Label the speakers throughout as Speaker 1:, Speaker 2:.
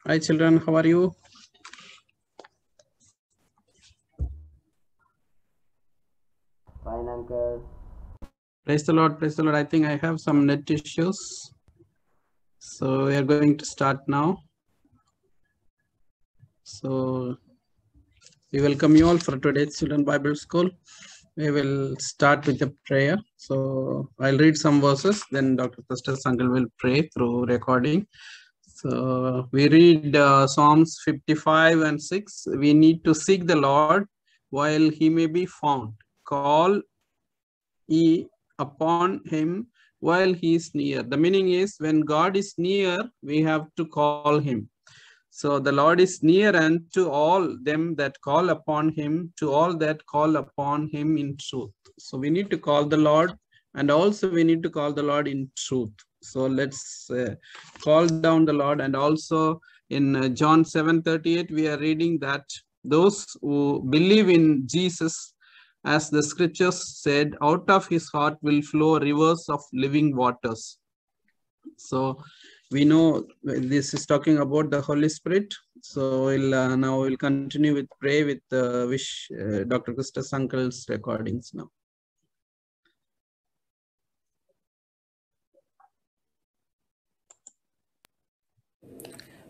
Speaker 1: Hi children, how are you?
Speaker 2: Fine, uncle.
Speaker 1: Praise the Lord, praise the Lord. I think I have some net issues. So we are going to start now. So we welcome you all for today's Children Bible School. We will start with a prayer. So I'll read some verses, then Dr. Pastor Uncle will pray through recording. So we read Psalms 55 and 6. We need to seek the Lord while he may be found. Call ye upon him while he is near. The meaning is when God is near, we have to call him. So the Lord is near unto all them that call upon him, to all that call upon him in truth. So we need to call the Lord, and also we need to call the Lord in truth. So let's call down the Lord. And also in John 7:38, we are reading that those who believe in Jesus, as the scriptures said, out of his heart will flow rivers of living waters. So we know this is talking about the Holy Spirit. So now we'll continue with pray with Dr. Gustas Uncle's recordings now.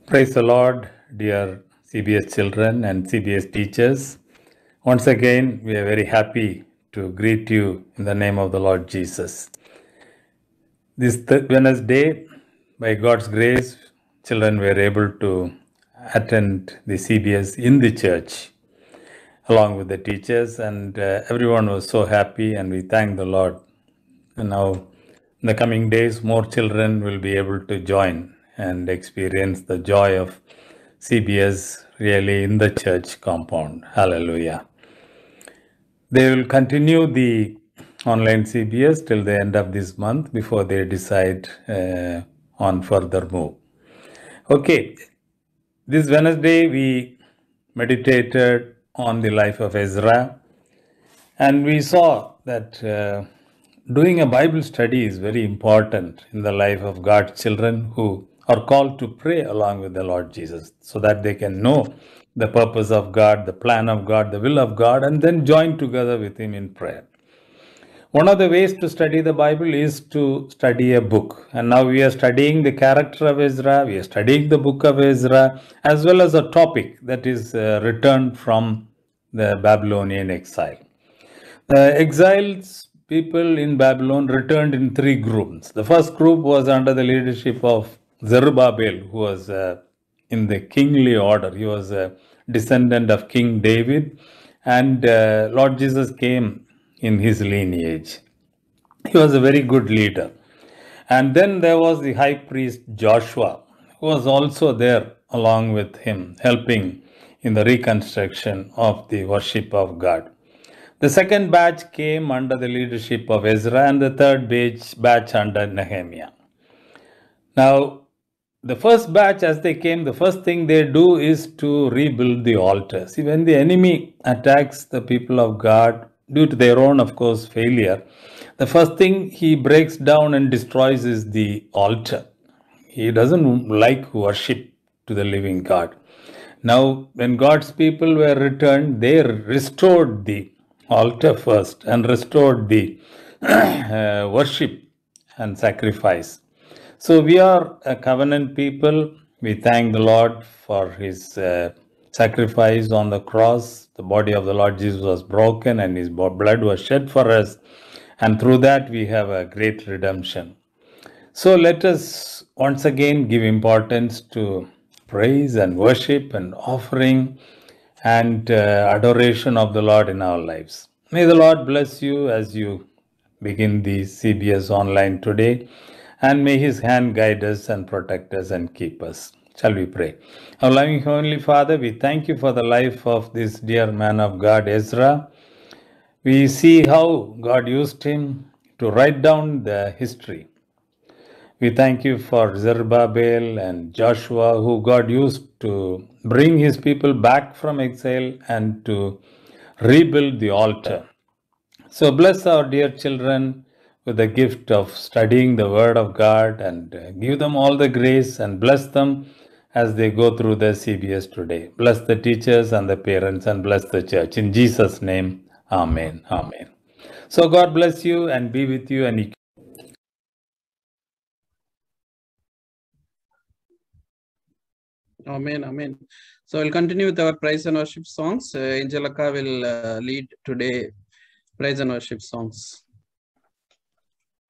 Speaker 3: Praise the Lord, dear CBS children and CBS teachers. Once again, we are very happy to greet you in the name of the Lord Jesus. This Wednesday, by God's grace, children were able to attend the CBS in the church along with the teachers, and everyone was so happy, and we thank the Lord. And now, in the coming days, more children will be able to join and experience the joy of CBS really in the church compound. Hallelujah. They will continue the online CBS till the end of this month before they decide on further move. Okay, this Wednesday we meditated on the life of Ezra, and we saw that doing a Bible study is very important in the life of God's children who are called to pray along with the Lord Jesus so that they can know the purpose of God, the plan of God, the will of God, and then join together with Him in prayer. One of the ways to study the Bible is to study a book. And now we are studying the character of Ezra, we are studying the book of Ezra, as well as a topic that is returned from the Babylonian exile. The exiles people in Babylon returned in three groups. The first group was under the leadership of Zerubbabel, who was in the kingly order. He was a descendant of King David, and Lord Jesus came in his lineage. He was a very good leader. And then there was the high priest Joshua, who was also there along with him, helping in the reconstruction of the worship of God. The second batch came under the leadership of Ezra, and the third batch under Nehemiah. Now, the first batch, as they came, the first thing they do is to rebuild the altar. See, when the enemy attacks the people of God, due to their own, of course, failure, the first thing he breaks down and destroys is the altar. He doesn't like worship to the living God. Now, when God's people were returned, they restored the altar first and restored the worship and sacrifice. So we are a covenant people. We thank the Lord for his sacrifice on the cross. The body of the Lord Jesus was broken and his blood was shed for us. And through that we have a great redemption. So let us once again give importance to praise and worship and offering and adoration of the Lord in our lives. May the Lord bless you as you begin the CBS online today, and may his hand guide us and protect us and keep us. Shall we pray? Our loving Heavenly Father, we thank you for the life of this dear man of God, Ezra. We see how God used him to write down the history. We thank you for Zerubbabel and Joshua, who God used to bring his people back from exile and to rebuild the altar. So bless our dear children with the gift of studying the Word of God, and give them all the grace and bless them as they go through the CBS today. Bless the teachers and the parents and bless the church. In Jesus' name, amen. Amen. So God bless you and be with you and
Speaker 1: Amen, amen. So we'll continue with our praise and worship songs. Angelica will lead today praise and worship songs.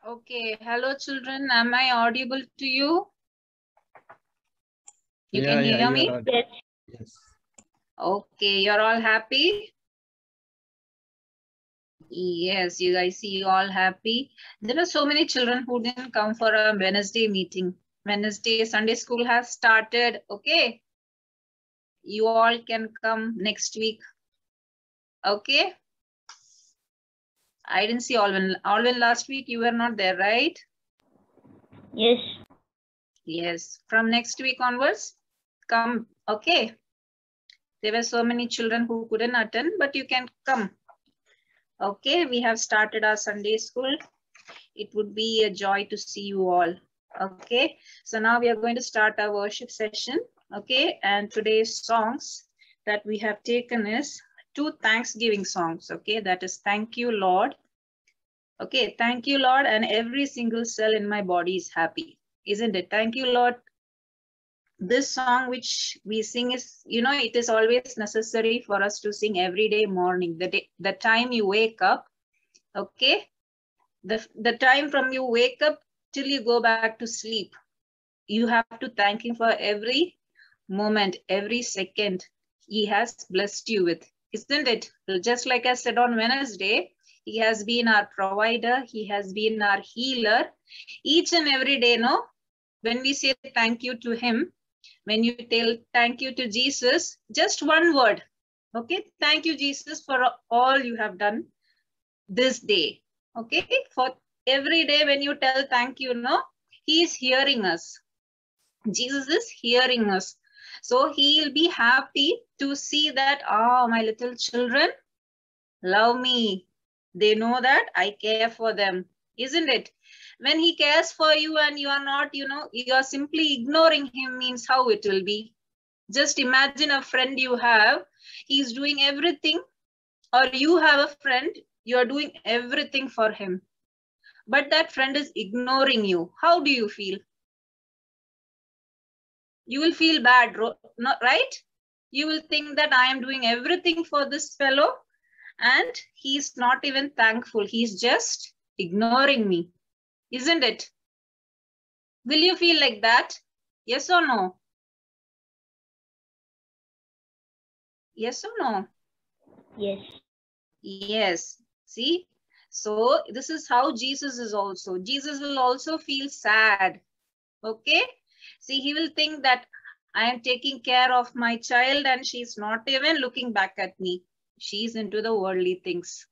Speaker 4: Okay, hello children. Am I audible to you? You can hear me?
Speaker 1: Yes.
Speaker 4: Okay, you're all happy? Yes, you guys see you all happy. There are so many children who didn't come for a Wednesday meeting. Wednesday Sunday school has started. Okay. You all can come next week. Okay. I didn't see Alvin. Alvin, last week you were not there, right?
Speaker 5: Yes.
Speaker 4: Yes. From next week onwards, come. Okay. There were so many children who couldn't attend, but you can come. Okay, we have started our Sunday school. It would be a joy to see you all. Okay, so now we are going to start our worship session. Okay, and today's songs that we have taken is 2 Thanksgiving songs. Okay, that is Thank You, Lord. Okay, thank you, Lord, and every single cell in my body is happy. Isn't it? Thank you, Lord. This song which we sing is, you know, it is always necessary for us to sing every day morning, the time you wake up, okay? The time from you wake up till you go back to sleep. You have to thank him for every moment, every second he has blessed you with, isn't it? Just like I said on Wednesday, he has been our provider, he has been our healer. Each and every day, no? When we say thank you to him, when you tell thank you to Jesus, just one word, okay? Thank you, Jesus, for all you have done this day, okay? For every day when you tell thank you, no, he is hearing us. Jesus is hearing us. So he'll be happy to see that, oh, my little children love me. They know that I care for them, isn't it? When he cares for you and you are not, you know, you are simply ignoring him, means how it will be. Just imagine a friend you have, he's doing everything, or you have a friend, you are doing everything for him, but that friend is ignoring you. How do you feel? You will feel bad, right? You will think that I am doing everything for this fellow and he's not even thankful. He's just ignoring me. Isn't it? Will you feel like that? Yes or no? Yes or no?
Speaker 5: Yes.
Speaker 4: Yes. See? So this is how Jesus is also. Jesus will also feel sad. Okay? See, he will think that I am taking care of my child and she's not even looking back at me. She's into the worldly things.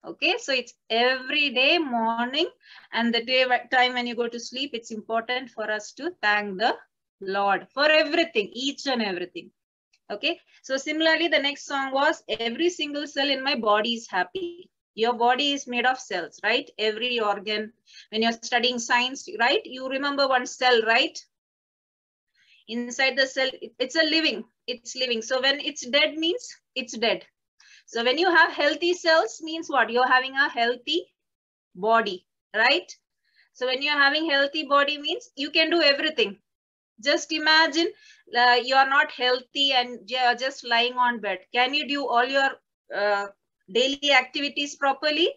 Speaker 4: Okay, so it's every day morning and the time when you go to sleep, it's important for us to thank the Lord for everything, each and everything. Okay, so similarly, the next song was every single cell in my body is happy. Your body is made of cells, right? Every organ. When you're studying science, right? You remember one cell, right? Inside the cell, it's living. So when it's dead means it's dead. So when you have healthy cells means what? You're having a healthy body, right? So when you're having healthy body means you can do everything. Just imagine you're not healthy and you're just lying on bed. Can you do all your daily activities properly?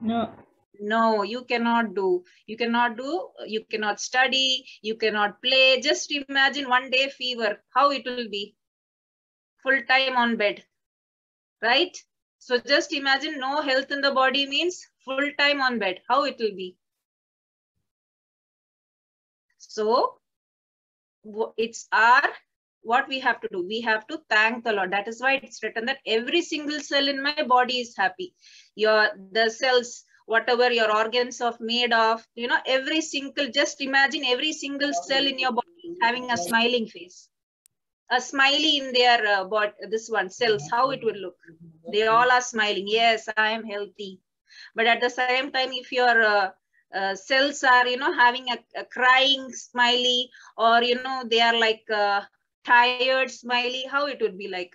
Speaker 5: No.
Speaker 4: No, you cannot do. You cannot study, you cannot play. Just imagine one day fever, how it will be. Full time on bed, right? So just imagine no health in the body means full time on bed, how it will be. So it's what we have to do. We have to thank the Lord. That is why it's written that every single cell in my body is happy. The cells, whatever your organs are made of, you know, just imagine every single cell in your body having a smiling face. A smiley in their body, this one, cells, how it will look. They all are smiling. Yes, I am healthy. But at the same time, if your cells are, having a crying smiley, or, they are like tired smiley, how it would be like?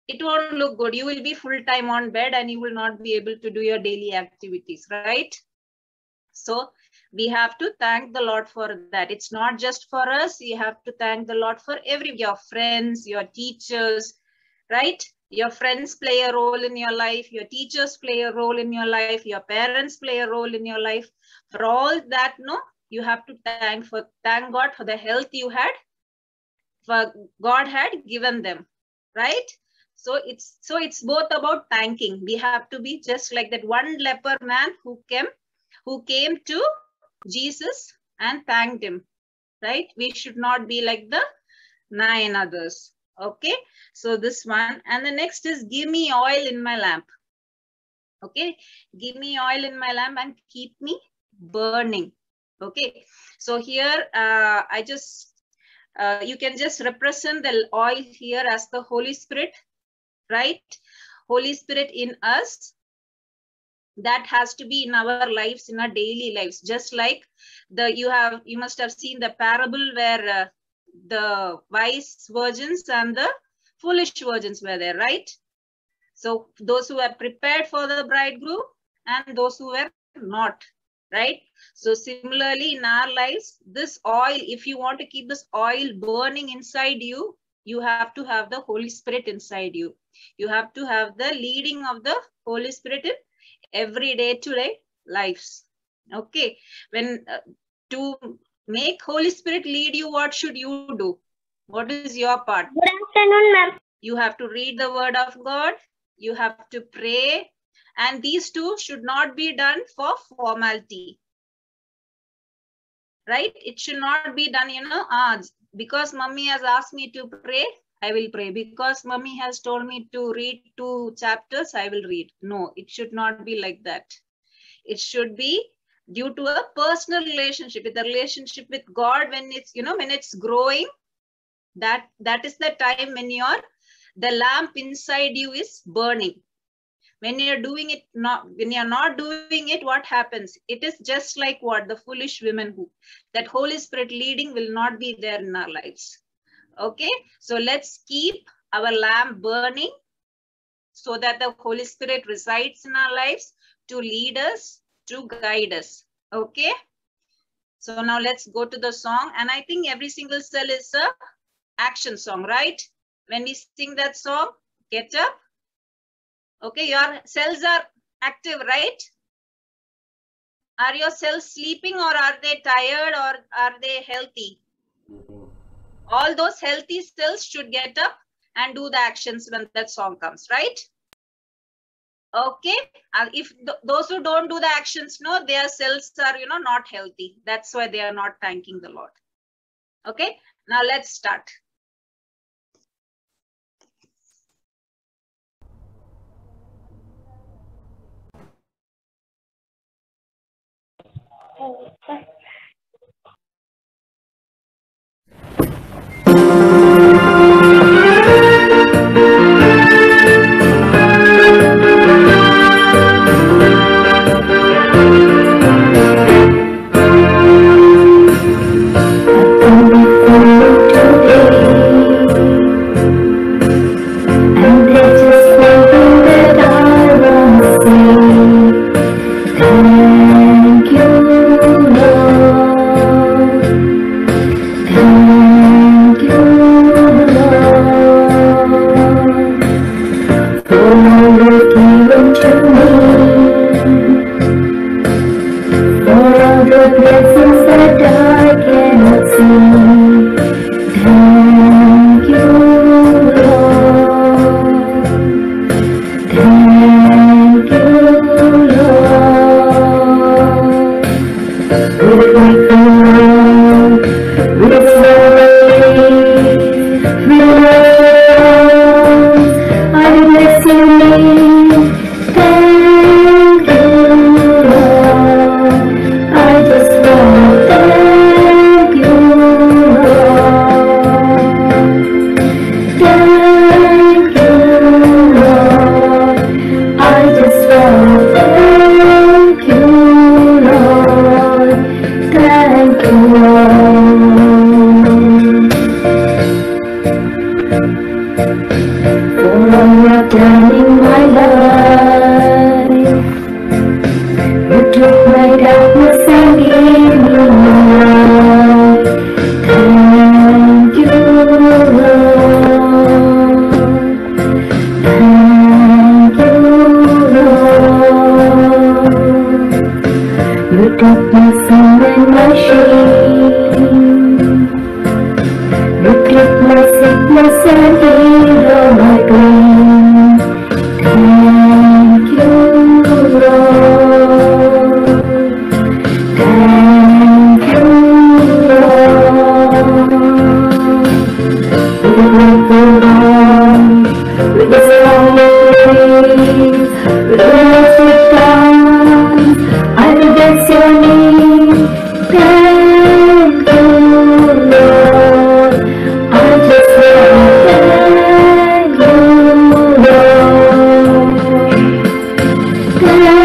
Speaker 4: It won't look good. You will be full time on bed and you will not be able to do your daily activities, right? So we have to thank the Lord for that. It's not just for us. You have to thank the Lord for your friends, your teachers, right? Your friends play a role in your life. Your teachers play a role in your life. Your parents play a role in your life. For all that, you have to thank God for the health you had, for God had given them, right? So it's both about thanking. We have to be just like that one leper man who came to Jesus and thanked him, right? We should not be like the 9 others. Okay, so this one, and the next is give me oil in my lamp. Okay, give me oil in my lamp and keep me burning. Okay, so here I just you can just represent the oil here as the Holy Spirit, right? Holy Spirit in us, that has to be in our lives, in our daily lives. Just like you must have seen the parable where the wise virgins and the foolish virgins were there, right? So those who were prepared for the bridegroom and those who were not, right? So similarly in our lives, this oil, if you want to keep this oil burning inside you, you have to have the Holy Spirit inside you. You have to have the leading of the Holy Spirit in every day-to-day lives. Okay, when to make Holy Spirit lead you, what should you do? What is your part?
Speaker 5: Good afternoon, ma'am.
Speaker 4: You have to read the word of God. You have to pray. And these two should not be done for formality. Right? It should not be done, because mommy has asked me to pray, I will pray. Because mommy has told me to read 2 chapters, I will read. No, it should not be like that. It should be due to a personal relationship, with the relationship with God. When it's, when it's growing, that is the time when the lamp inside you is burning. When you're doing it, when you're not doing it, what happens? It is just like what the foolish women that Holy Spirit leading will not be there in our lives. Okay, so let's keep our lamp burning so that the Holy Spirit resides in our lives to lead us, to guide us. Okay, so now let's go to the song. And I think every single cell is a action song, right? When we sing that song, get up. Okay, your cells are active, right? Are your cells sleeping, or are they tired, or are they healthy? All those healthy cells should get up and do the actions when that song comes, right? Okay, if those who don't do the actions, their cells are, not healthy. That's why they are not thanking the Lord. Okay, now let's start.
Speaker 6: I just want to thank you. and hero my dreams. Thank you, Lord. Thank you, Lord. With a grateful heart, with a song of praise, with a worship dance, I will bless your name. Thank you, Lord. I just want to thank you, Lord.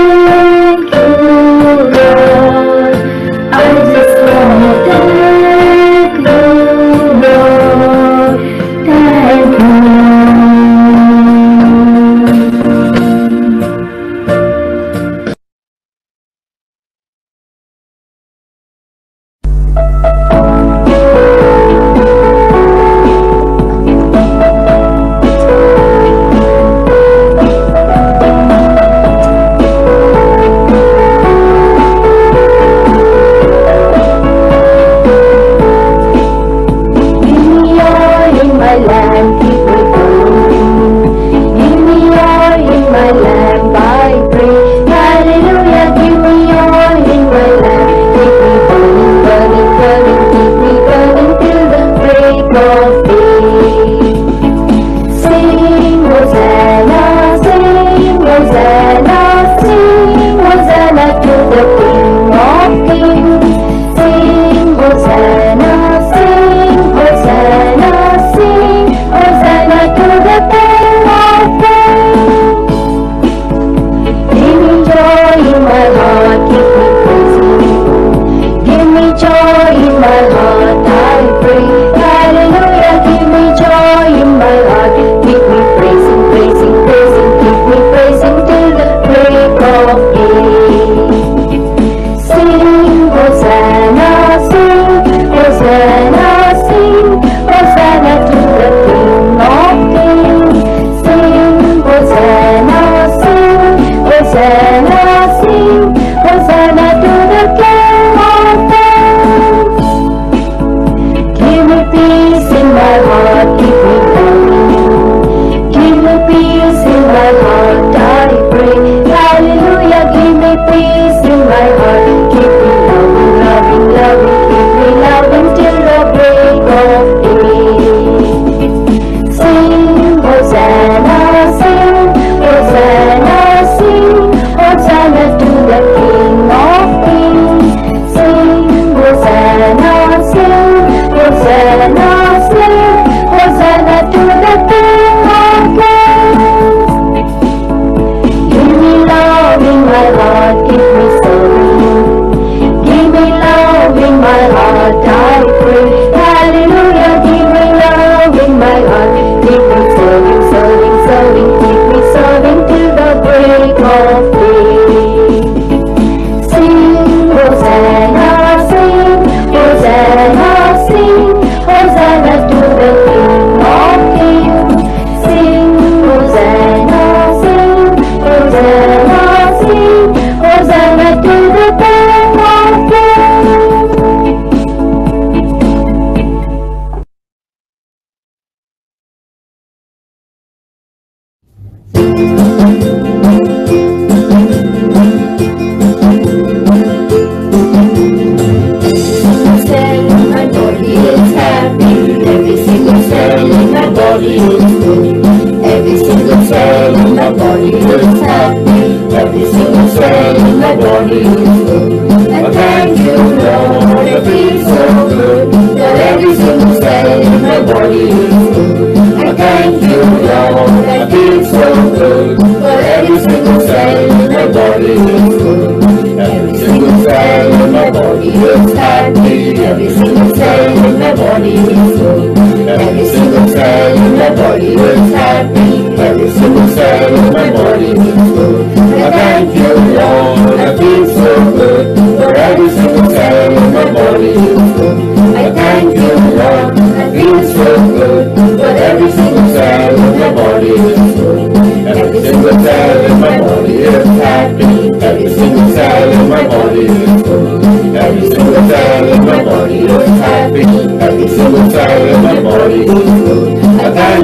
Speaker 6: Thank you, Lord. I just want to thank you, Lord. Thank you.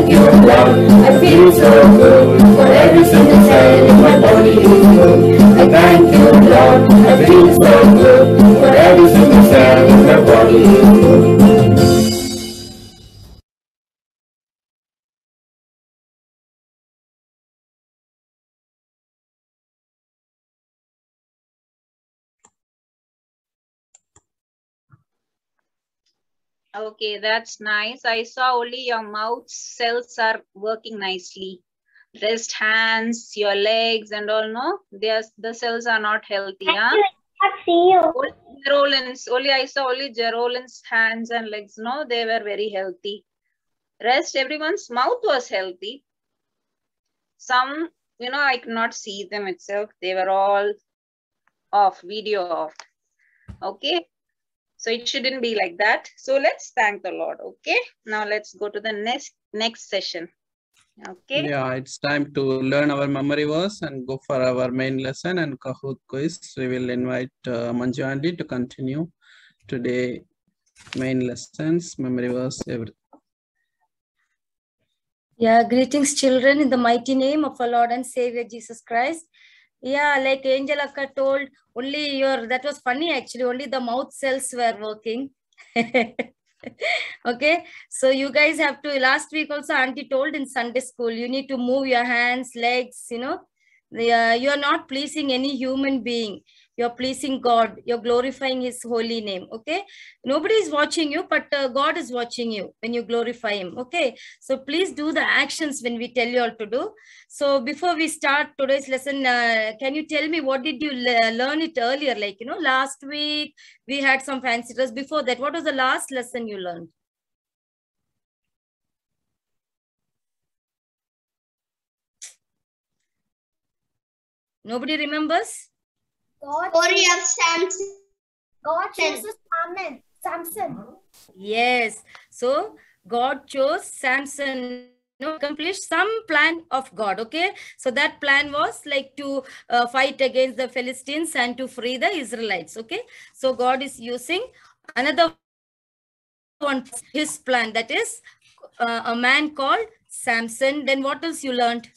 Speaker 4: Okay, that's nice. I saw only your mouth cells are working nicely. Rest hands, your legs and all, no? The cells are not healthy, huh?
Speaker 5: I see you.
Speaker 4: Only I saw only Gerolin's hands and legs, no? They were very healthy. Rest, everyone's mouth was healthy. Some, I could not see them itself. They were all off, video off. Okay. So it shouldn't be like that. So let's thank the Lord. Okay. Now let's go to the next session. Okay.
Speaker 1: Yeah, it's time to learn our memory verse and go for our main lesson and Kahoot quiz. We will invite Manju Andy to continue today. Main lessons, memory verse, everything.
Speaker 7: Yeah, greetings children in the mighty name of our Lord and Savior Jesus Christ. Yeah, like Angel Akka told, only that was funny actually, only the mouth cells were working. Okay, so you guys have to, last week also auntie told in Sunday school, you need to move your hands, legs, you are not pleasing any human being. You're pleasing God. You're glorifying his holy name. Okay. Nobody is watching you, but God is watching you when you glorify him. Okay. So please do the actions when we tell you all to do. So before we start today's lesson, can you tell me what did you learn it earlier? Like, last week we had some fancy dress. Before that, what was the last lesson you learned? Nobody remembers?
Speaker 8: Story of Samson.
Speaker 9: God chooses Samson.
Speaker 7: Yes. So God chose Samson to accomplish some plan of God. Okay. So that plan was like to fight against the Philistines and to free the Israelites. Okay. So God is using another one, his plan, that is a man called Samson. Then what else you learned?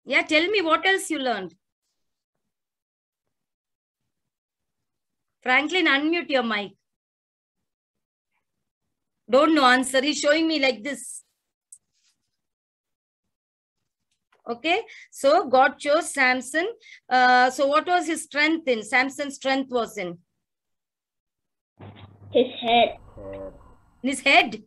Speaker 7: Yeah, tell me what else you learned. Franklin, unmute your mic. Don't know answer. He's showing me like this. Okay. So God chose Samson. So what was his strength in? Samson's strength was in?
Speaker 5: His head.
Speaker 7: His head?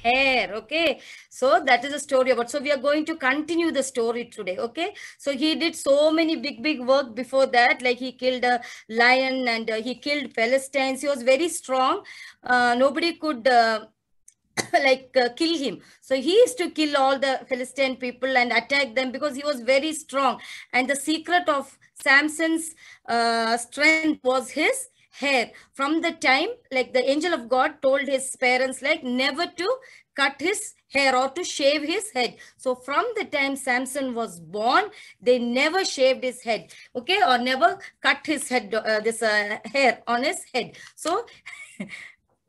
Speaker 7: Hair. Okay. So that is a story about. So we are going to continue the story today. Okay. So he did so many big work before that. Like he killed a lion and he killed Philistines. He was very strong. Nobody could kill him. So he used to kill all the Philistine people and attack them because he was very strong. And the secret of Samson's strength was his hair. From the time, like the angel of God told his parents, like never to cut his hair or to shave his head. So from the time Samson was born, they never shaved his head, okay, or never cut his head, hair on his head. So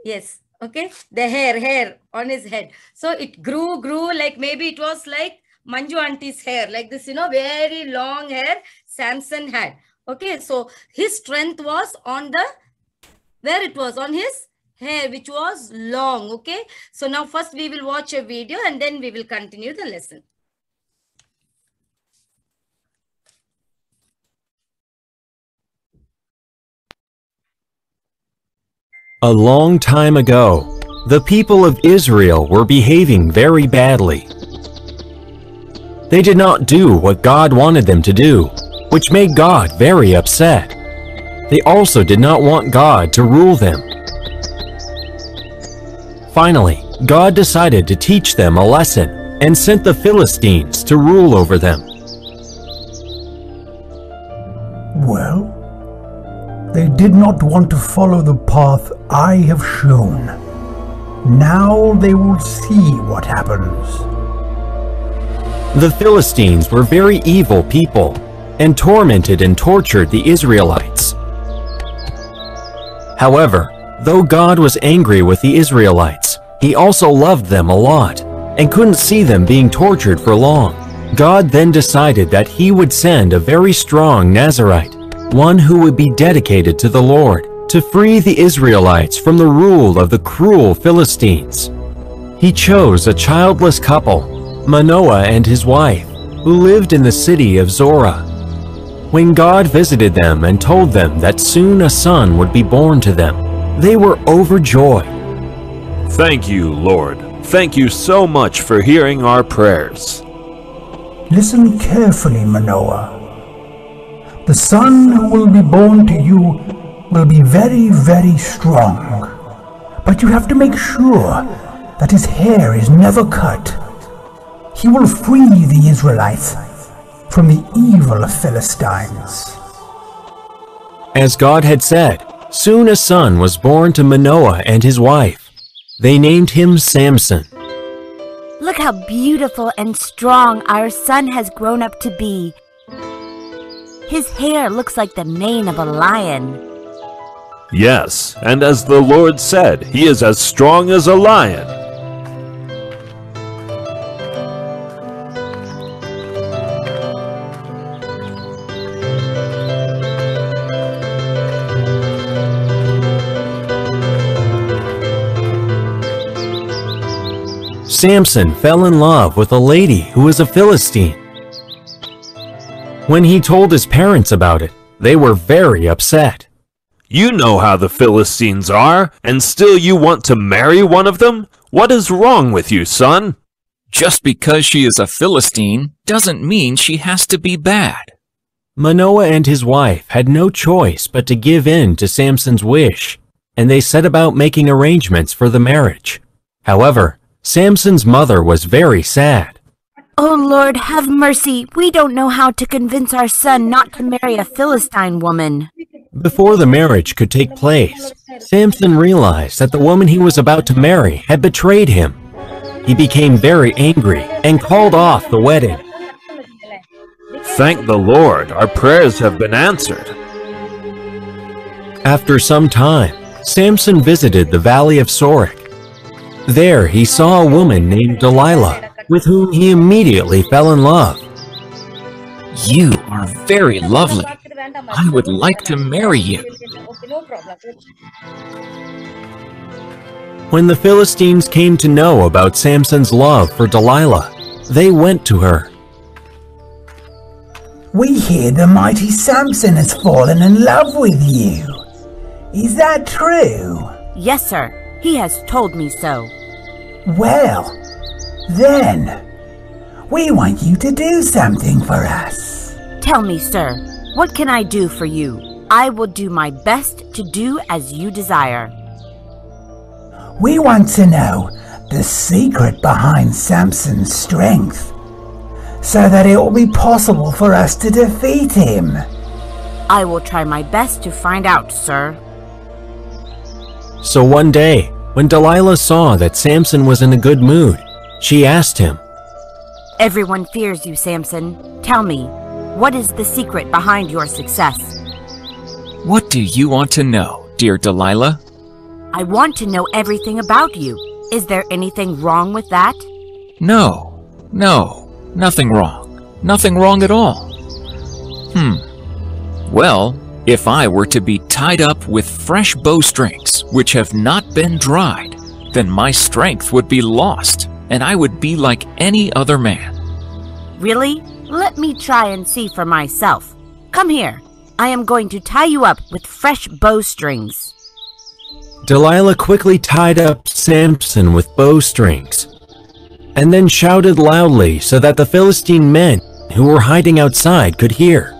Speaker 7: yes, okay, the hair on his head. So it grew like maybe it was like Manju auntie's hair, like this, very long hair Samson had. Okay, so his strength was on where it was on his hair, which was long. Okay, so now first we will watch a video and then we will continue the lesson.
Speaker 10: A long time ago, the people of Israel were behaving very badly. They did not do what God wanted them to do, which made God very upset. They also did not want God to rule them. Finally, God decided to teach them a lesson and sent the Philistines to rule over them.
Speaker 11: Well, they did not want to follow the path I have shown. Now they will see what happens.
Speaker 10: The Philistines were very evil people and tormented and tortured the Israelites. However, though God was angry with the Israelites, he also loved them a lot and couldn't see them being tortured for long. God then decided that he would send a very strong Nazirite, one who would be dedicated to the Lord, to free the Israelites from the rule of the cruel Philistines. He chose a childless couple, Manoah and his wife, who lived in the city of Zorah. When God visited them and told them that soon a son would be born to them, they were overjoyed.
Speaker 12: Thank you, Lord. Thank you so much for hearing our prayers.
Speaker 11: Listen carefully, Manoah. The son who will be born to you will be very, very strong. But you have to make sure that his hair is never cut. He will free the Israelites from the evil of Philistines.
Speaker 10: As God had said, soon a son was born to Manoah and his wife. They named him Samson.
Speaker 13: Look how beautiful and strong our son has grown up to be. His hair looks like the mane of a lion.
Speaker 12: Yes, and as the Lord said, he is as strong as a lion.
Speaker 10: Samson fell in love with a lady who was a Philistine. When he told his parents about it, they were very upset.
Speaker 12: You know how the Philistines are, and still you want to marry one of them? What is wrong with you, son?
Speaker 14: Just because she is a Philistine doesn't mean she has to be bad.
Speaker 10: Manoah and his wife had no choice but to give in to Samson's wish, and they set about making arrangements for the marriage. However, Samson's mother was very sad.
Speaker 13: Oh Lord, have mercy. We don't know how to convince our son not to marry a Philistine woman.
Speaker 10: Before the marriage could take place, Samson realized that the woman he was about to marry had betrayed him. He became very angry and called off the wedding.
Speaker 12: Thank the Lord, our prayers have been answered.
Speaker 10: After some time, Samson visited the valley of Sorek. There he saw a woman named Delilah, with whom he immediately fell in love.
Speaker 14: You are very lovely. I would like to marry you.
Speaker 10: When the Philistines came to know about Samson's love for Delilah, they went to her.
Speaker 11: We hear the mighty Samson has fallen in love with you. Is that true?
Speaker 13: Yes, sir. He has told me so.
Speaker 11: Well, then, we want you to do something for us.
Speaker 13: Tell me, sir, what can I do for you? I will do my best to do as you desire.
Speaker 11: We want to know the secret behind Samson's strength, so that it will be possible for us to defeat him.
Speaker 13: I will try my best to find out, sir.
Speaker 10: So one day, when Delilah saw that Samson was in a good mood, she asked him,
Speaker 13: Everyone fears you, Samson. Tell me, what is the secret behind your success?
Speaker 14: What do you want to know, dear Delilah?
Speaker 13: I want to know everything about you. Is there anything wrong with that?
Speaker 14: No, nothing wrong. Nothing wrong at all. Well, if I were to be tied up with fresh bowstrings which have not been dried, then my strength would be lost, and I would be like any other man.
Speaker 13: Really? Let me try and see for myself. Come here. I am going to tie you up with fresh bowstrings.
Speaker 10: Delilah quickly tied up Samson with bowstrings, and then shouted loudly so that the Philistine men who were hiding outside could hear.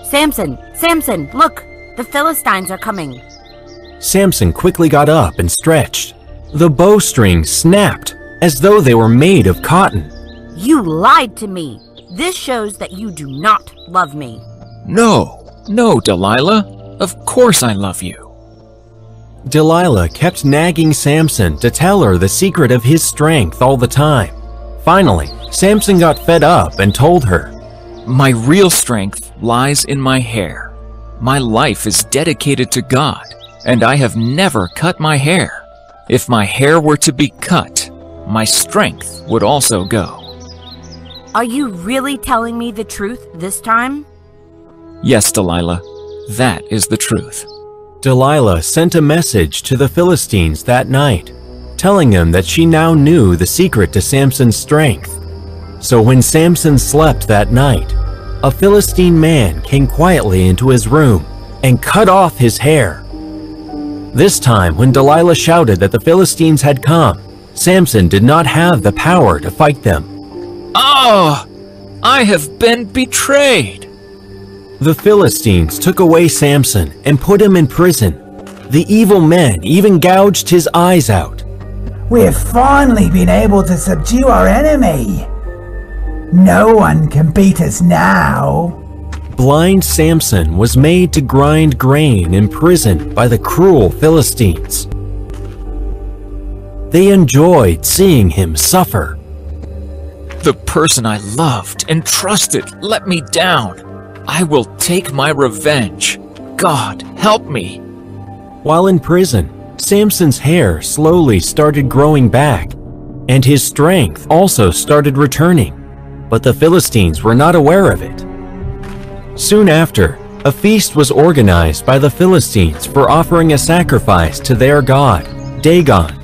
Speaker 13: Samson, Samson, look! The Philistines are coming.
Speaker 10: Samson quickly got up and stretched. The bowstrings snapped as though they were made of cotton.
Speaker 13: You lied to me. This shows that you do not love me.
Speaker 14: No, Delilah. Of course I love you.
Speaker 10: Delilah kept nagging Samson to tell her the secret of his strength all the time. Finally, Samson got fed up and told her,
Speaker 14: My real strength lies in my hair. My life is dedicated to God, and I have never cut my hair. If my hair were to be cut, my strength would also go.
Speaker 13: Are you really telling me the truth this time?
Speaker 14: Yes, Delilah, that is the truth.
Speaker 10: Delilah sent a message to the Philistines that night, telling them that she now knew the secret to Samson's strength. So when Samson slept that night, a Philistine man came quietly into his room and cut off his hair. This time, when Delilah shouted that the Philistines had come, Samson did not have the power to fight them.
Speaker 14: Oh, I have been betrayed.
Speaker 10: The Philistines took away Samson and put him in prison. The evil men even gouged his eyes out.
Speaker 11: We've finally been able to subdue our enemy. No one can beat us now.
Speaker 10: Blind Samson was made to grind grain in prison by the cruel Philistines. They enjoyed seeing him suffer.
Speaker 14: The person I loved and trusted let me down. I will take my revenge. God, help me.
Speaker 10: While in prison, Samson's hair slowly started growing back, and his strength also started returning, but the Philistines were not aware of it. Soon after, a feast was organized by the Philistines for offering a sacrifice to their god, Dagon.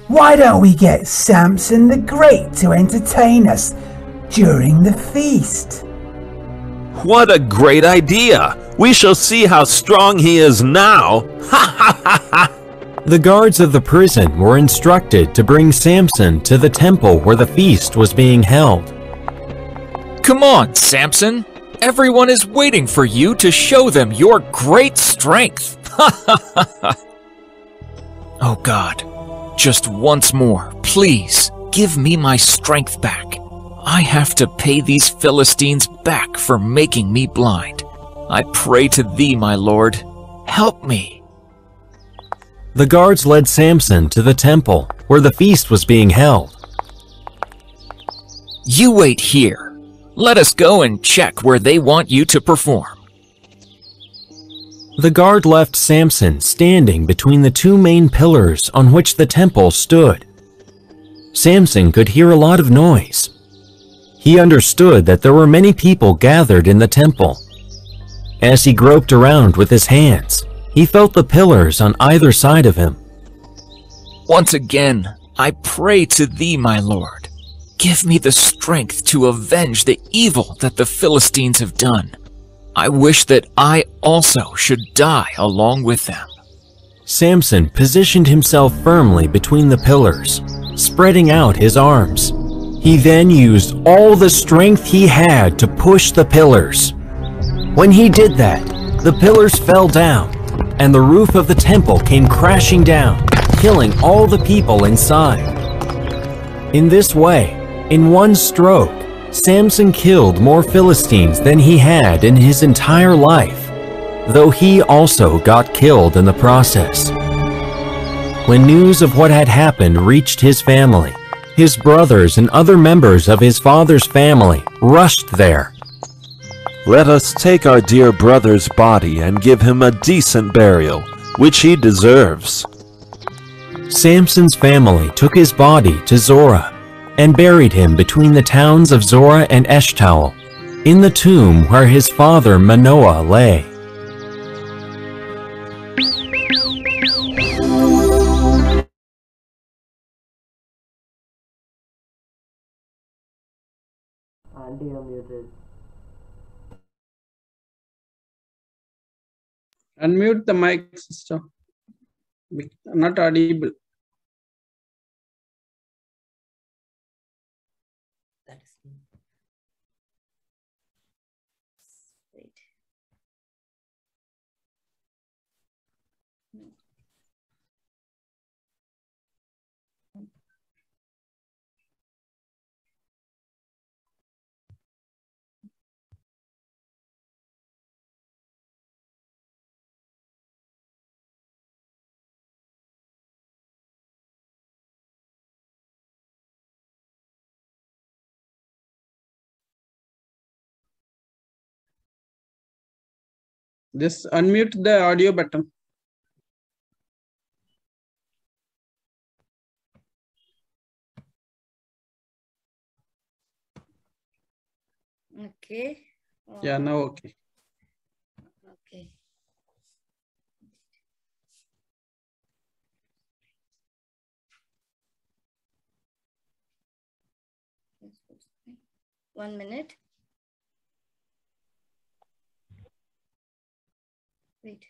Speaker 11: Why don't we get Samson the Great to entertain us during the feast?
Speaker 12: What a great idea! We shall see how strong he is now! Ha ha ha ha!
Speaker 10: The guards of the prison were instructed to bring Samson to the temple where the feast was being held.
Speaker 14: Come on, Samson! Everyone is waiting for you to show them your great strength! Oh God, just once more, please, give me my strength back. I have to pay these Philistines back for making me blind. I pray to thee, my Lord. Help me.
Speaker 10: The guards led Samson to the temple where the feast was being held.
Speaker 14: You wait here. Let us go and check where they want you to perform.
Speaker 10: The guard left Samson standing between the two main pillars on which the temple stood. Samson could hear a lot of noise. He understood that there were many people gathered in the temple. As he groped around with his hands, he felt the pillars on either side of him.
Speaker 14: Once again, I pray to thee, my Lord. Give me the strength to avenge the evil that the Philistines have done. I wish that I also should die along with them.
Speaker 10: Samson positioned himself firmly between the pillars, spreading out his arms. He then used all the strength he had to push the pillars. When he did that, the pillars fell down, and the roof of the temple came crashing down, killing all the people inside. In this way, in one stroke, Samson killed more Philistines than he had in his entire life, though he also got killed in the process. When news of what had happened reached his family, his brothers and other members of his father's family rushed there.
Speaker 12: Let us take our dear brother's body and give him a decent burial, which he deserves.
Speaker 10: Samson's family took his body to Zorah and buried him between the towns of Zorah and Eshtaol, in the tomb where his father Manoah lay.
Speaker 2: Auntie, you're muted.
Speaker 1: Unmute the mic, sister. Not audible. Just unmute the audio button.
Speaker 7: Okay.
Speaker 1: Yeah, now okay.
Speaker 7: Okay. One minute. Wait.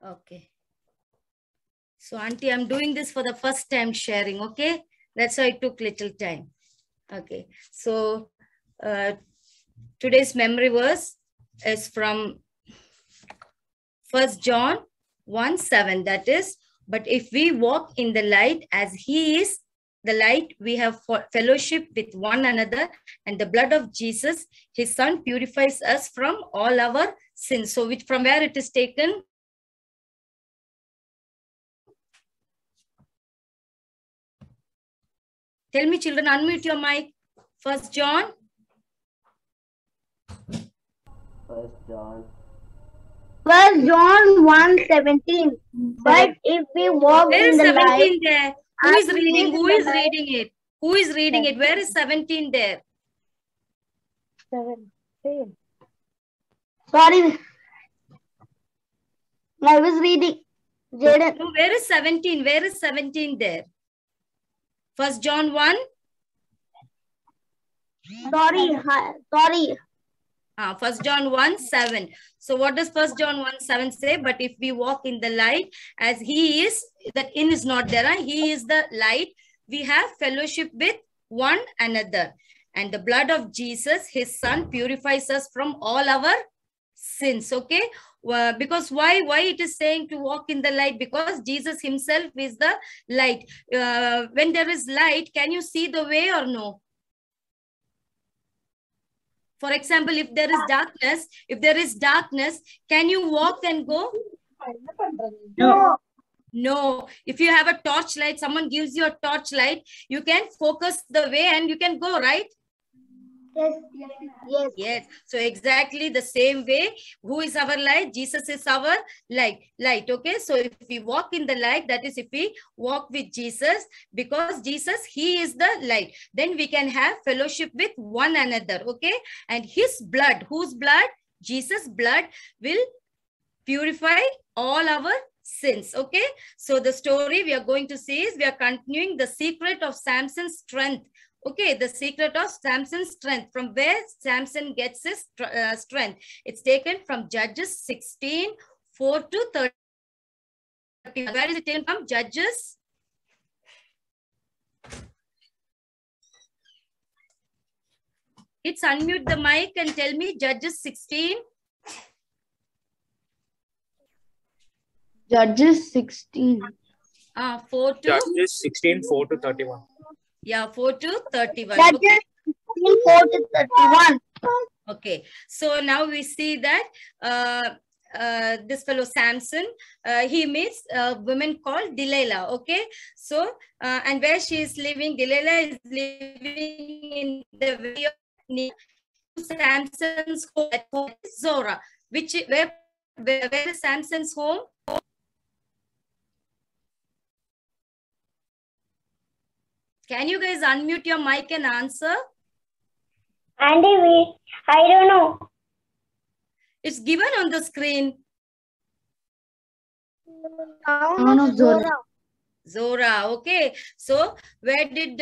Speaker 7: Okay. So, Auntie, I'm doing this for the first time sharing, okay? That's why it took little time. Okay. So, today's memory verse is from 1 John 1:7. That is, but if we walk in the light as he is the light, we have fellowship with one another, and the blood of Jesus, his son, purifies us from all our sins. So, from where it is taken? Tell me, children, unmute your mic. 1 John.
Speaker 2: 1 John.
Speaker 8: 1 John 1:17. But if we walk
Speaker 7: Where
Speaker 8: in
Speaker 7: is
Speaker 8: the
Speaker 7: 17
Speaker 8: light,
Speaker 7: there? Who is reading? Who is reading it? Who is reading it? Where is 17 there?
Speaker 8: 17. Sorry. I was reading. Jaden.
Speaker 7: No, where is 17? Where is 17 there? 1 John 1.
Speaker 8: Sorry.
Speaker 7: 1 John 1:7. So what does 1 John 1:7 say? But if we walk in the light as he is, that in is not there. He is the light. We have fellowship with one another. And the blood of Jesus, his son, purifies us from all our sins. Okay. Because why it is saying to walk in the light? Because Jesus himself is the light. When there is light, can you see the way or no? For example, if there is darkness, can you walk and go? No. If you have a torchlight, someone gives you a torchlight, you can focus the way and you can go, right? Yes. So exactly the same way, who is our light? Jesus is our light. Okay. So if we walk in the light, that is if we walk with Jesus, because Jesus, he is the light, then we can have fellowship with one another. Okay. And his blood, whose blood? Jesus' blood will purify all our sins. Okay. So the story we are going to see is we are continuing the secret of Samson's strength. Okay, the secret of Samson's strength, from where Samson gets his strength. It's taken from Judges 16, 4 to 30. Where is it taken from? Judges. It's unmute the mic and tell me Judges 16.
Speaker 8: Judges 16.
Speaker 7: 4 to?
Speaker 15: Judges 16, 4 to 31.
Speaker 7: Yeah, 4 to 31.
Speaker 8: Judges 16, 4 to 31.
Speaker 7: Okay, so now we see that this fellow Samson, he meets a woman called Delilah. Okay, so and where she is living, Delilah is living in the way of Samson's home, Zora, where is Samson's home? Can you guys unmute your mic and answer?
Speaker 5: Andy, I don't know.
Speaker 7: It's given on the screen. Zora. Okay. So where did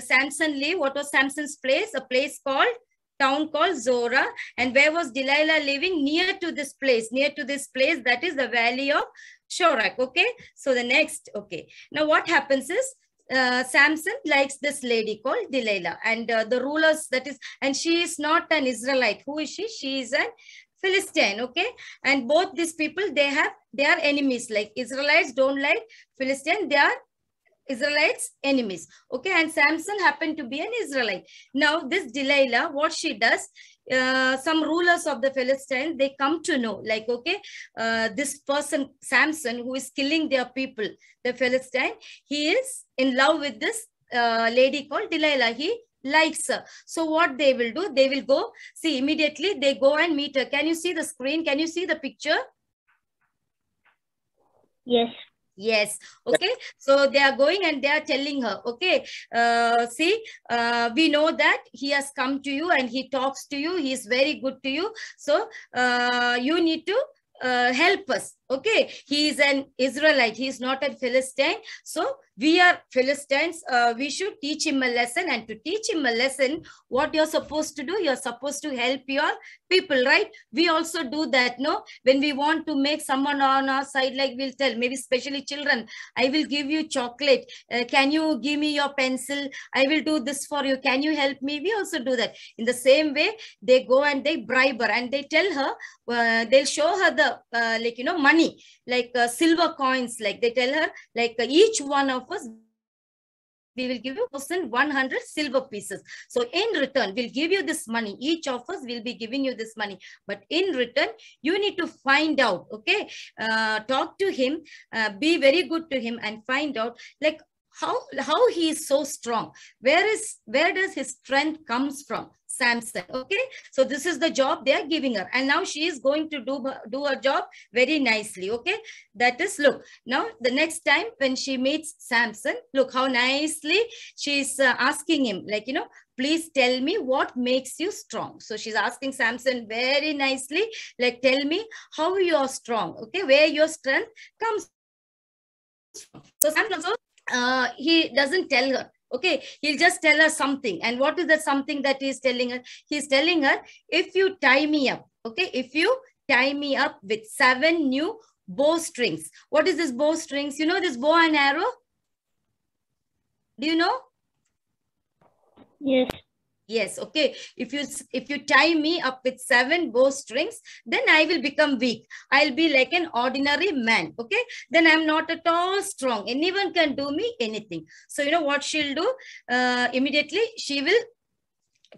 Speaker 7: Samson live? What was Samson's place? A place called, town called Zora. And where was Delilah living? Near to this place. That is the valley of Shorak. Okay. So the next. Okay. Now what happens is, Samson likes this lady called Delilah, and the rulers, that is, and she is not an Israelite. Who is she? She is an Philistine. Okay, and both these people, they are enemies. Like Israelites don't like Philistine, they are Israelites enemies. Okay, and Samson happened to be an Israelite. Now this Delilah, what she does, some rulers of the Philistines, they come to know, like, okay, this person Samson, who is killing their people, the Philistine, he is in love with this lady called Delilah. He likes her. So what they will do, they will go, see, immediately they go and meet her. Can you see the screen? Can you see the picture?
Speaker 5: Yes.
Speaker 7: Yes. Okay. So they are going and they are telling her, okay, see, we know that he has come to you and he talks to you. He is very good to you. So you need to help us. Okay. He is an Israelite. He is not a Philistine. So we are Philistines. We should teach him a lesson, and to teach him a lesson, what you're supposed to do, you're supposed to help your people, right? We also do that, no? When we want to make someone on our side, like we'll tell, maybe especially children, I will give you chocolate. Can you give me your pencil? I will do this for you. Can you help me? We also do that. In the same way, they go and they bribe her and they tell her, they'll show her the, like, you know, money, like silver coins, like they tell her, like each one of us, we will give you 1,100 silver pieces. So in return, we'll give you this money. Each of us will be giving you this money. But in return, you need to find out, okay? Talk to him, be very good to him and find out, like, how he is so strong. Where does his strength comes from? Samson. Okay, so this is the job they are giving her, and now she is going to do her job very nicely. Okay, that is, look, now the next time when she meets Samson, look how nicely she's asking him, like, you know, please tell me what makes you strong. So she's asking Samson very nicely, like, tell me how you are strong. Okay, where your strength comes from. So Samson also, he doesn't tell her. Okay, he'll just tell her something. And what is that something that he's telling her? He's telling her, if you tie me up, okay, if you tie me up with 7 new bowstrings. What is this bowstrings? You know this bow and arrow? Do you know?
Speaker 5: Yes.
Speaker 7: Yes, okay. If you tie me up with 7 bowstrings, then I will become weak. I'll be like an ordinary man, okay? Then I'm not at all strong. Anyone can do me anything. So you know what she'll do? Immediately, she will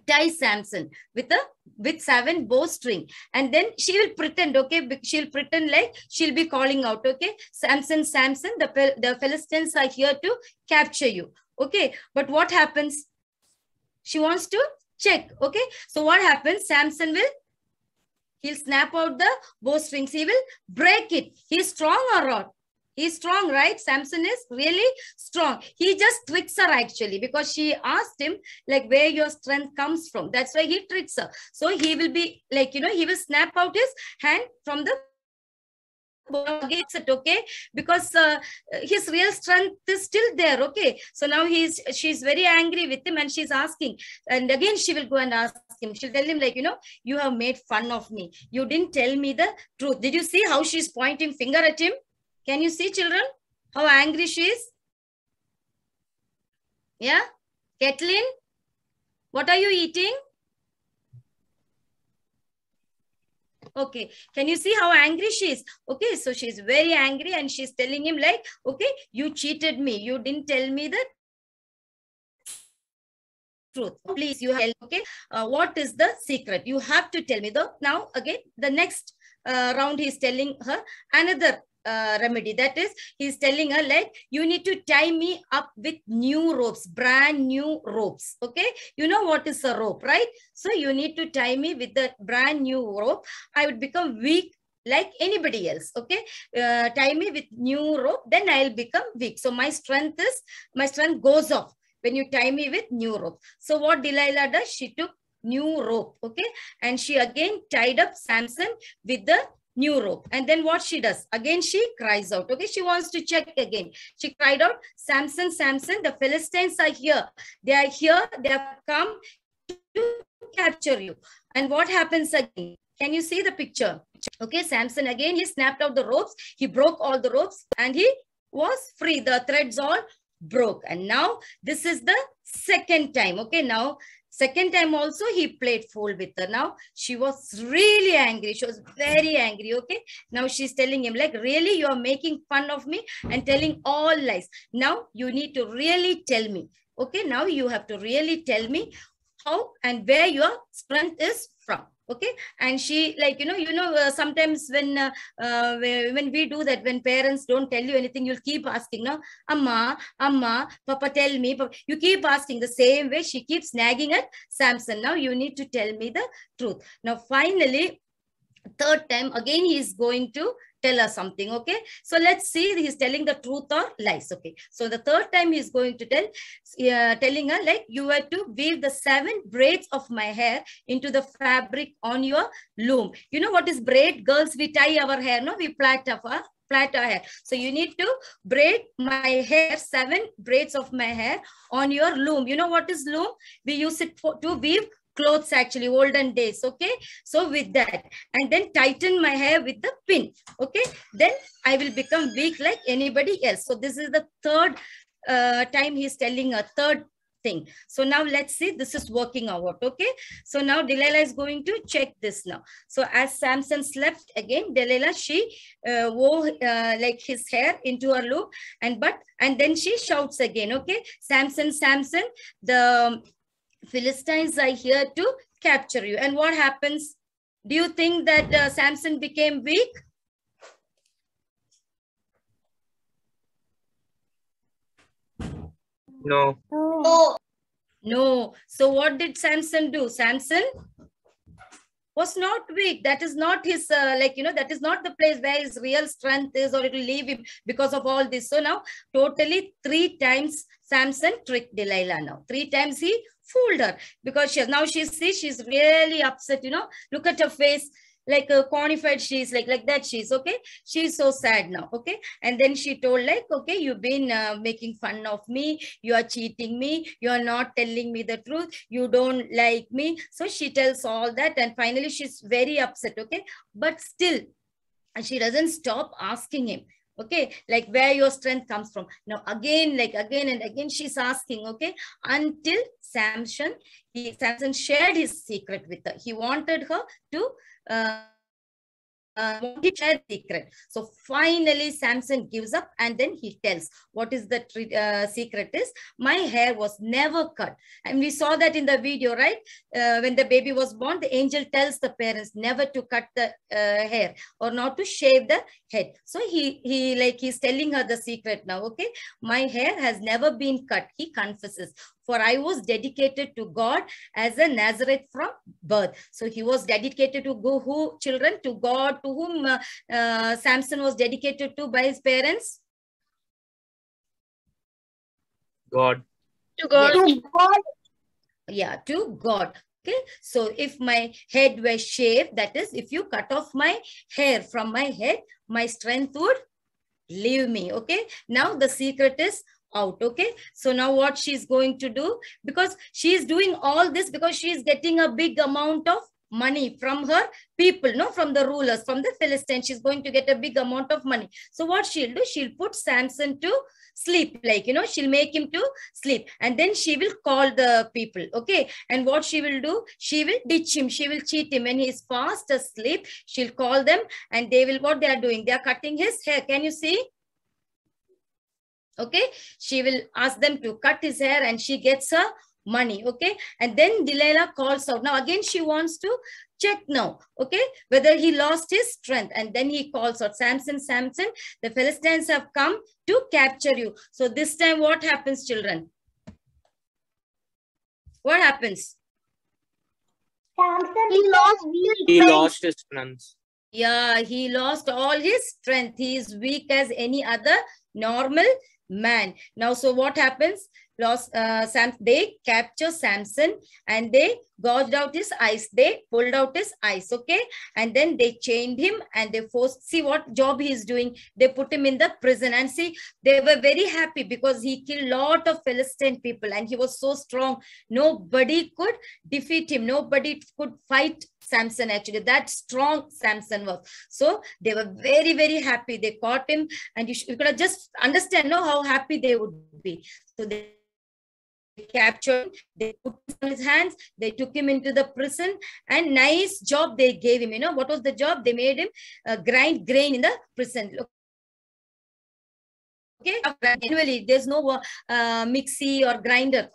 Speaker 7: tie Samson with 7 bowstring, and then she will pretend, okay? She'll pretend like she'll be calling out, okay? Samson, Samson, the Philistines are here to capture you, okay? But what happens? She wants to check, okay? So what happens? Samson he'll snap out the bowstrings. He will break it. He's strong or not? He's strong, right? Samson is really strong. He just tricks her actually, because she asked him, like, where your strength comes from. That's why he tricks her. So he will be like, you know, he will snap out his hand from the against it, okay, because his real strength is still there, okay? So now she's very angry with him, and she's asking, and again she will go and ask him. She'll tell him, like, you know, you have made fun of me. You didn't tell me the truth. Did you see how she's pointing finger at him? Can you see, children, how angry she is? Yeah, Kathleen, what are you eating? Okay, can you see how angry she is? Okay, so she's very angry and she's telling him, like, okay, you cheated me. You didn't tell me the truth. Please, you have, okay, what is the secret? You have to tell me. Though now, again, the next round, he's telling her another remedy. That is, he's telling her, like, you need to tie me up with new ropes, brand new ropes. Okay, you know what is a rope, right? So you need to tie me with the brand new rope. I would become weak like anybody else. Okay, tie me with new rope, then I'll become weak. So my strength goes off when you tie me with new rope. So what Delilah does, she took new rope, okay, and she again tied up Samson with the new rope. And then what she does, again she cries out, okay, she wants to check again. She cried out, Samson, Samson, the Philistines are here. They are here. They have come to capture you. And what happens again? Can you see the picture? Okay, Samson again, he snapped out the ropes. He broke all the ropes and he was free. The threads all broke. And now this is the second time. Okay, now second time also he played fool with her. Now she was really angry. She was very angry. Okay, now she's telling him, like, really, you are making fun of me and telling all lies. Now you need to really tell me. Okay, now you have to really tell me how and where your strength is from. Okay, and she, like, sometimes when we do that, when parents don't tell you anything, you'll keep asking, no, Amma, Papa, tell me. Papa. You keep asking. The same way she keeps nagging at Samson. Now you need to tell me the truth. Now finally, third time again he is going to tell us something. Okay, so let's see he's telling the truth or lies. Okay, so the third time he's going to telling her like, you were to weave the 7 braids of my hair into the fabric on your loom. You know what is braid? Girls, we tie our hair, no, we plait our hair. So you need to braid my hair, 7 braids of my hair on your loom. You know what is loom? We use it to weave clothes, actually, olden days. Okay, so with that, and then tighten my hair with the pin. Okay, then I will become weak like anybody else. So this is the third time he's telling a third thing. So now let's see, this is working out. Okay, so now Delilah is going to check this now. So as Samson slept again, Delilah, she wove like his hair into her loop, and then she shouts again. Okay, Samson, Samson, the Philistines are here to capture you. And what happens? Do you think that Samson became weak?
Speaker 15: No.
Speaker 7: No. So what did Samson do? Samson was not weak. That is not his, that is not the place where his real strength is, or it will leave him because of all this. So now totally 3 times Samson tricked Delilah now. 3 times he fooled her, because she's really upset, you know. Look at her face, like a cornified, she's like that, she's okay, she's so sad now. Okay, and then she told like, okay, you've been making fun of me, you are cheating me, you are not telling me the truth, you don't like me. So she tells all that, and finally she's very upset. Okay, but still she doesn't stop asking him. Okay, like where your strength comes from. Now again, like again and again, she's asking. Okay, until Samson shared his secret with her. He wanted her to share secret. So finally Samson gives up, and then he tells what is the secret is. My hair was never cut, and we saw that in the video, right? When the baby was born, the angel tells the parents never to cut the hair, or not to shave the head. So he's telling her the secret now. Okay, my hair has never been cut, he confesses, for I was dedicated to God as a Nazareth from birth. So he was dedicated to who, children? To God. To whom Samson was dedicated to by his parents?
Speaker 15: God.
Speaker 8: To God. To God.
Speaker 7: Yeah, to God. Okay, so if my head were shaved, that is, if you cut off my hair from my head, my strength would leave me. Okay, now the secret is out. Okay, so now what she's going to do, because she's doing all this because she's getting a big amount of money from her people, no, from the rulers, from the Philistines. She's going to get a big amount of money. So what she'll do, she'll put Samson to sleep, like, you know, she'll make him to sleep, and then she will call the people. Okay, and what she will do, she will ditch him, she will cheat him. When he's fast asleep, she'll call them, and they will, what they are doing, they are cutting his hair. Can you see? Okay, she will ask them to cut his hair, and she gets her money. Okay, and then Delilah calls out. Now again she wants to check now, okay, whether he lost his strength, and then he calls out, Samson, Samson, the Philistines have come to capture you. So this time what happens, children? What happens?
Speaker 9: Samson,
Speaker 15: he lost his strength.
Speaker 7: Yeah, he lost all his strength. He is weak as any other normal man. Now, so what happens? They capture Samson, and they gouged out his eyes. They pulled out his eyes, okay? And then they chained him, and they forced, see what job he is doing. They put him in the prison, and see, they were very happy because he killed a lot of Philistine people, and he was so strong. Nobody could defeat him. Nobody could fight Samson, actually. That strong Samson was. So they were very, very happy. They caught him, and you could have just understand, no, how happy they would be. So they captured him, they put him on his hands, they took him into the prison, and nice job they gave him. You know, what was the job? They made him grind grain in the prison. Okay, annually, there's no mixie or grinder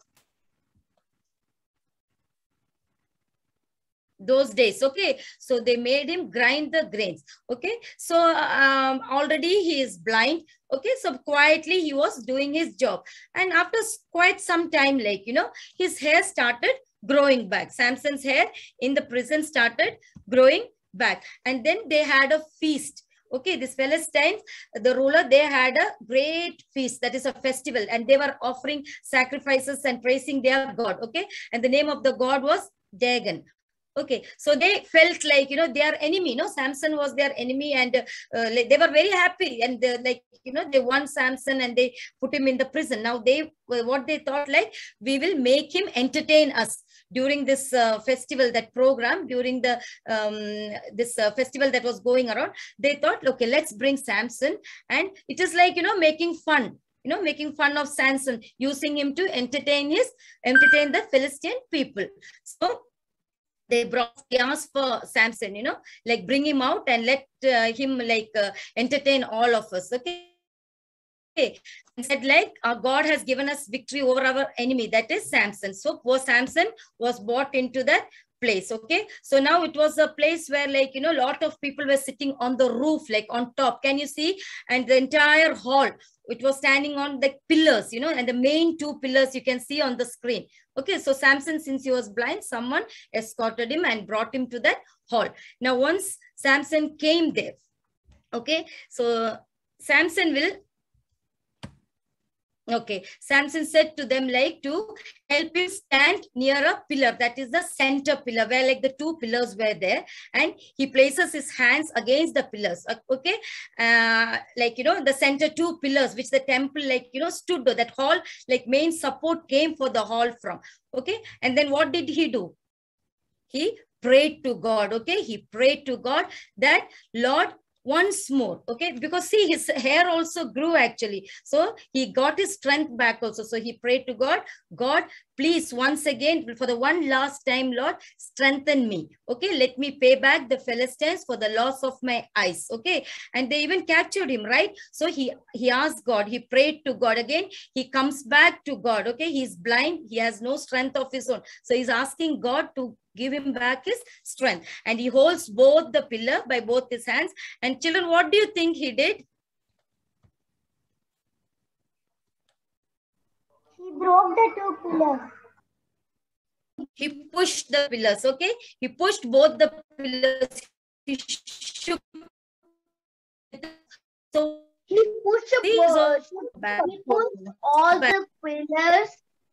Speaker 7: those days. Okay, so they made him grind the grains. Okay, so already he is blind. Okay, so quietly he was doing his job, and after quite some time, like, you know, his hair started growing back. Samson's hair in the prison started growing back. And then they had a feast. Okay, this Philistines, the ruler, they had a great feast, that is a festival, and they were offering sacrifices and praising their God. Okay, and the name of the God was Dagon. Okay, so they felt like, you know, their enemy, no, Samson was their enemy, and they were very happy, and like, you know, they won Samson and they put him in the prison. Now what they thought, like, we will make him entertain us during this festival, that program, during the this festival that was going around. They thought, okay, let's bring Samson, and it is like, you know, making fun. You know, making fun of Samson, using him to entertain the Philistine people. So they asked for Samson, you know, like, bring him out and let him like entertain all of us. Okay. And said, like, our God has given us victory over our enemy, that is Samson. So poor Samson was brought into that place. Okay, so now it was a place where, like, you know, a lot of people were sitting on the roof, like on top, can you see? And the entire hall, it was standing on the pillars, you know, and the main two pillars you can see on the screen. Okay, so Samson, since he was blind, someone escorted him and brought him to that hall. Now once Samson came there, okay, so Samson said to them, like, to help him stand near a pillar, that is the center pillar, where like the two pillars were there, and he places his hands against the pillars. Okay, like, you know, the center two pillars which the temple, like, you know, stood, that hall, like, main support came for the hall from. Okay, and then what did he do? He prayed to God. Okay, he prayed to God that, Lord, once more. Okay, because see, his hair also grew actually, so he got his strength back also. So he prayed to God, God, please, once again, for the one last time, Lord, strengthen me. Okay, let me pay back the Philistines for the loss of my eyes. Okay, and they even captured him, right? So he asked God, he prayed to God again. He comes back to God. Okay, he's blind, he has no strength of his own, so he's asking God to give him back his strength, and he holds both the pillar by both his hands. And children, what do you think he did?
Speaker 9: He broke the two pillars.
Speaker 7: He pushed the pillars. Okay, he pushed both the pillars. He shook. So
Speaker 9: he pushed all the pillars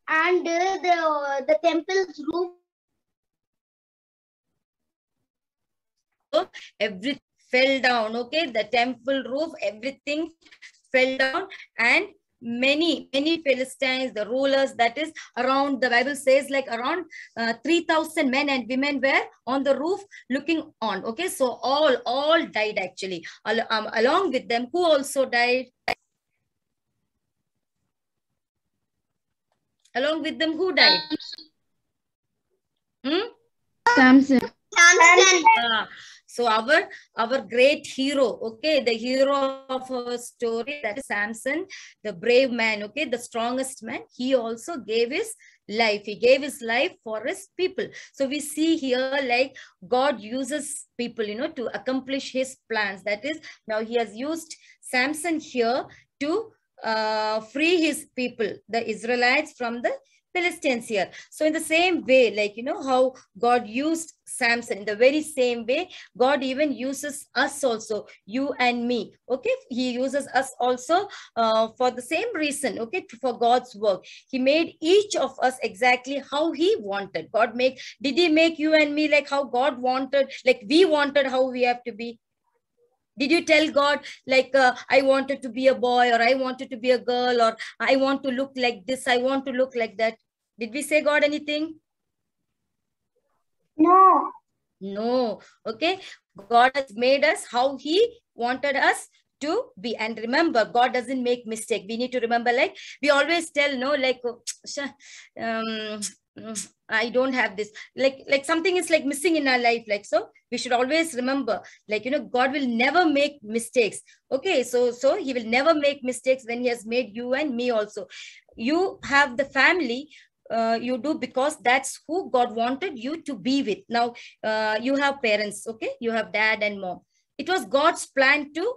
Speaker 9: and the temple's roof.
Speaker 7: Everything fell down. Okay, the temple roof, everything fell down, and many Philistines, the rulers, that is around, the Bible says, like, around 3,000 men and women were on the roof looking on. Okay, so all died actually. Along with them, who also died? Along with them, who died?
Speaker 8: Samson.
Speaker 7: So our great hero, okay, the hero of our story, that is Samson, the brave man, okay, the strongest man, he also gave his life. He gave his life for his people. So we see here, like, God uses people, you know, to accomplish his plans. That is, now he has used Samson here to free his people, the Israelites, from the Philistines here. So in the same way, like, you know, how God used Samson, in the very same way, God even uses us also, you and me. Okay, he uses us also for the same reason, okay, for God's work. He made each of us exactly how he wanted. Did he make you and me like how God wanted, like we wanted how we have to be? Did you tell God, like, I wanted to be a boy, or I wanted to be a girl, or I want to look like this, I want to look like that? Did we say God anything?
Speaker 9: No.
Speaker 7: No. Okay. God has made us how he wanted us to be. And remember, God doesn't make mistake. We need to remember, like, we always tell, no, like, I don't have this, like something is like missing in our life, like, so we should always remember, like, you know, God will never make mistakes. Okay, so he will never make mistakes when he has made you and me also. You have the family, you do because that's who God wanted you to be with. Now you have parents, okay, you have dad and mom. It was God's plan to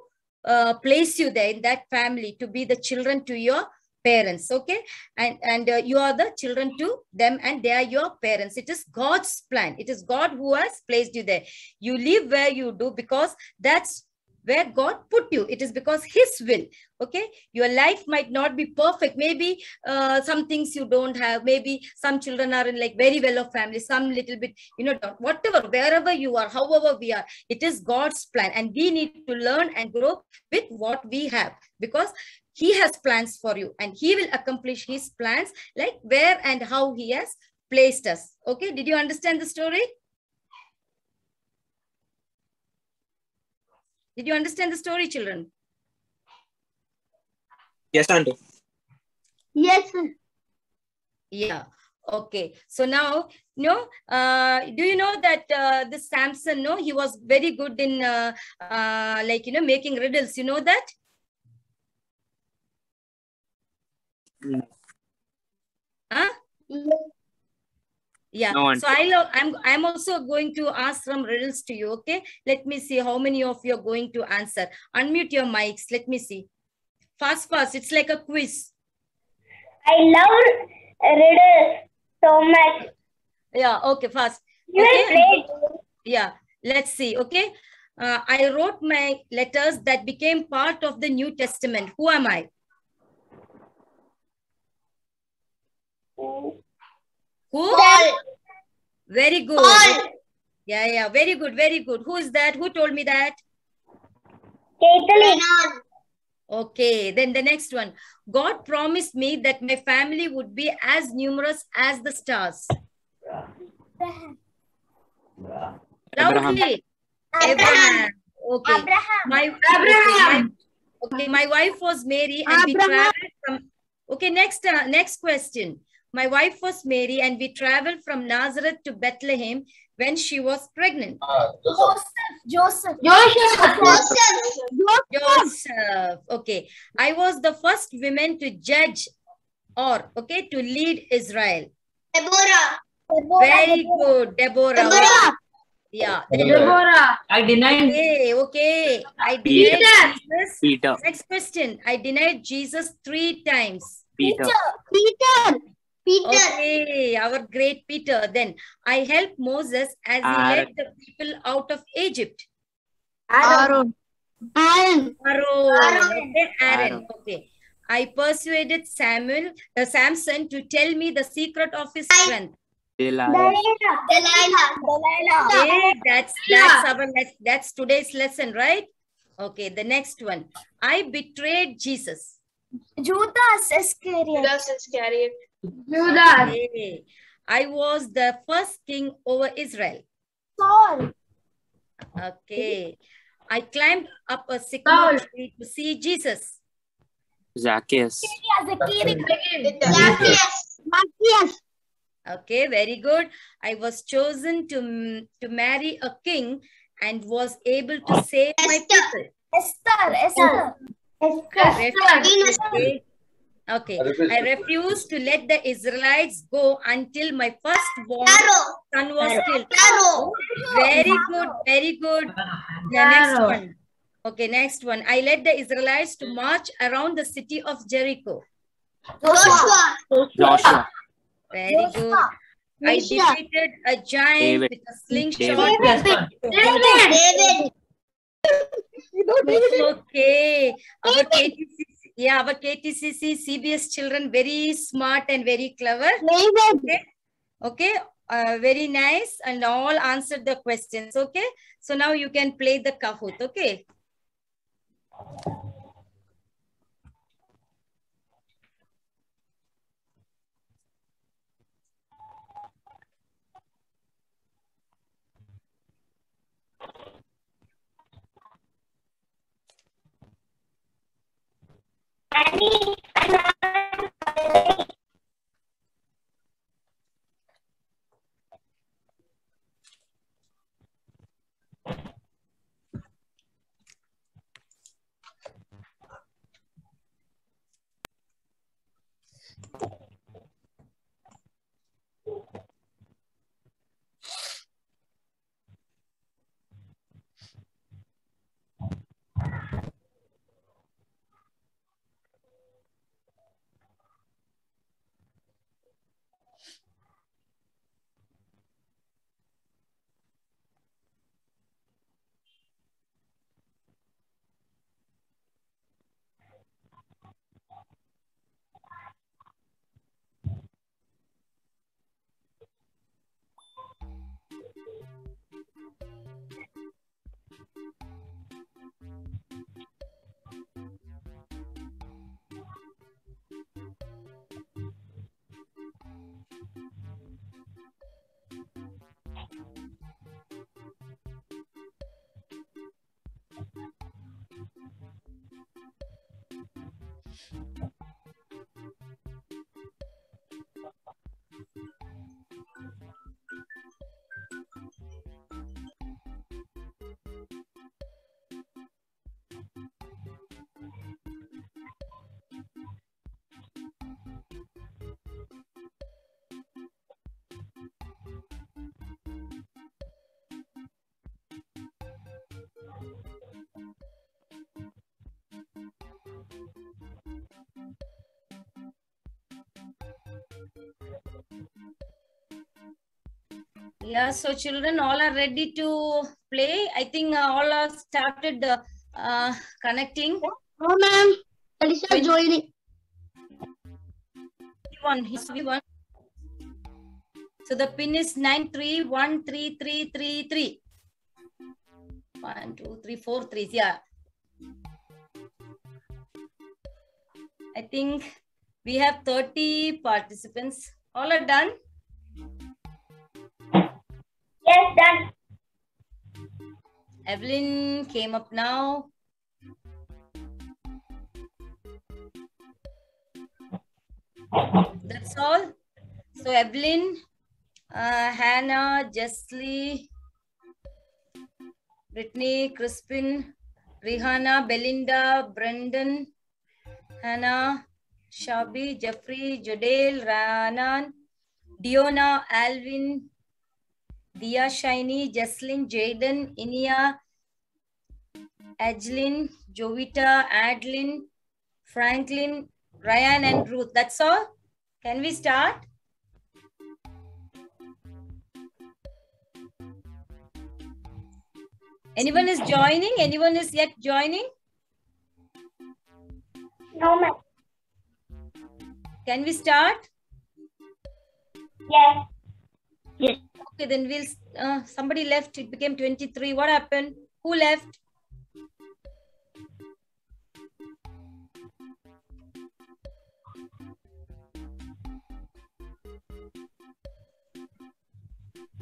Speaker 7: place you there in that family, to be the children to your parents. Okay, and you are the children to them, and they are your parents. It is God's plan. It is God who has placed you there. You live where you do because that's where God put you. It is because His will. Okay, your life might not be perfect. Maybe some things you don't have. Maybe some children are in like very well-off family, some little bit, whatever, wherever you are, however we are, it is God's plan, and we need to learn and grow with what we have, because He has plans for you, and He will accomplish His plans, like where and how He has placed us. Okay, did you understand the story? Did you understand the story, children?
Speaker 15: Yes, Auntie.
Speaker 9: Yes.
Speaker 7: Yeah. Okay. So now, do you know that this Samson, he was very good in making riddles. You know that? Huh? Yeah.
Speaker 15: No,
Speaker 7: so I'm also going to ask some riddles to you. Okay. Let me see how many of you are going to answer. Unmute your mics. Let me see. Fast. It's like a quiz.
Speaker 5: I love riddles so much.
Speaker 7: Yeah. Okay. Fast.
Speaker 5: You will play.
Speaker 7: Yeah. Let's see. Okay. I wrote my letters that became part of the New Testament. Who am I? Who?
Speaker 9: Paul.
Speaker 7: Very good.
Speaker 9: Paul.
Speaker 7: Yeah. Very good. Who is that? Who told me that?
Speaker 5: Caitlin.
Speaker 7: Okay. Then the next one. God promised me that my family would be as numerous as the stars. Loudly. Abraham. Okay.
Speaker 9: Abraham.
Speaker 7: My wife was Mary, and we traveled from. Okay. Next question. My wife was Mary, and we traveled from Nazareth to Bethlehem when she was pregnant.
Speaker 9: Joseph.
Speaker 7: Okay. I was the first woman to judge or, to lead Israel.
Speaker 9: Deborah.
Speaker 7: Very good. Deborah. Yeah.
Speaker 8: Deborah. I denied.
Speaker 7: Okay. I denied Jesus.
Speaker 15: Peter.
Speaker 7: Next question. I denied Jesus 3 times.
Speaker 15: Peter.
Speaker 7: Okay, our great Peter. Then I helped Moses as he led the people out of Egypt.
Speaker 9: Aaron.
Speaker 7: Aaron. Okay. I persuaded Samson to tell me the secret of his strength.
Speaker 15: Delilah.
Speaker 7: Okay, that's today's lesson, right? Okay, the next one. I betrayed Jesus.
Speaker 9: Judas Iscariot.
Speaker 7: Okay. I was the first king over Israel.
Speaker 9: Saul.
Speaker 7: Okay. I climbed up a sycamore tree to see Jesus.
Speaker 15: Zacchaeus.
Speaker 7: Okay, very good. I was chosen to marry a king and was able to save my people.
Speaker 9: Esther.
Speaker 7: Okay, I refused to let the Israelites go until my firstborn son was killed. Very good. The next one. Okay, next one. I led the Israelites to march around the city of Jericho.
Speaker 15: Joshua.
Speaker 7: Very good. I defeated a giant with a slingshot.
Speaker 9: David.
Speaker 7: Okay. Our KTCC CBS children, very smart and very clever. Okay. Very nice, and all answered the questions. Okay. So now you can play the Kahoot. Okay. Yeah, so children all are ready to play. I think all are started connecting.
Speaker 9: No, ma'am. Alicia joining.
Speaker 7: One. So the pin is 93133333. 1, 2, 3, 4 3s. Yeah. I think we have 30 participants. All are done?
Speaker 5: Yes, done.
Speaker 7: Evelyn came up now. That's all. So Evelyn, Hannah, Jessley, Brittany, Crispin, Rihanna, Belinda, Brendan, Hannah, Shabi, Jeffrey, Jodale, Ranan, Diona, Alvin, Dia, Shiny, Jesslyn, Jaden, Inia, Ajlin, Jovita, Adlin, Franklin, Ryan and Ruth. That's all. Can we start? Anyone is joining? Anyone is yet joining?
Speaker 5: No, ma'am.
Speaker 7: Can we start?
Speaker 5: Yes.
Speaker 7: Yes. Okay, then we'll, somebody left. It became 23. What happened? Who left?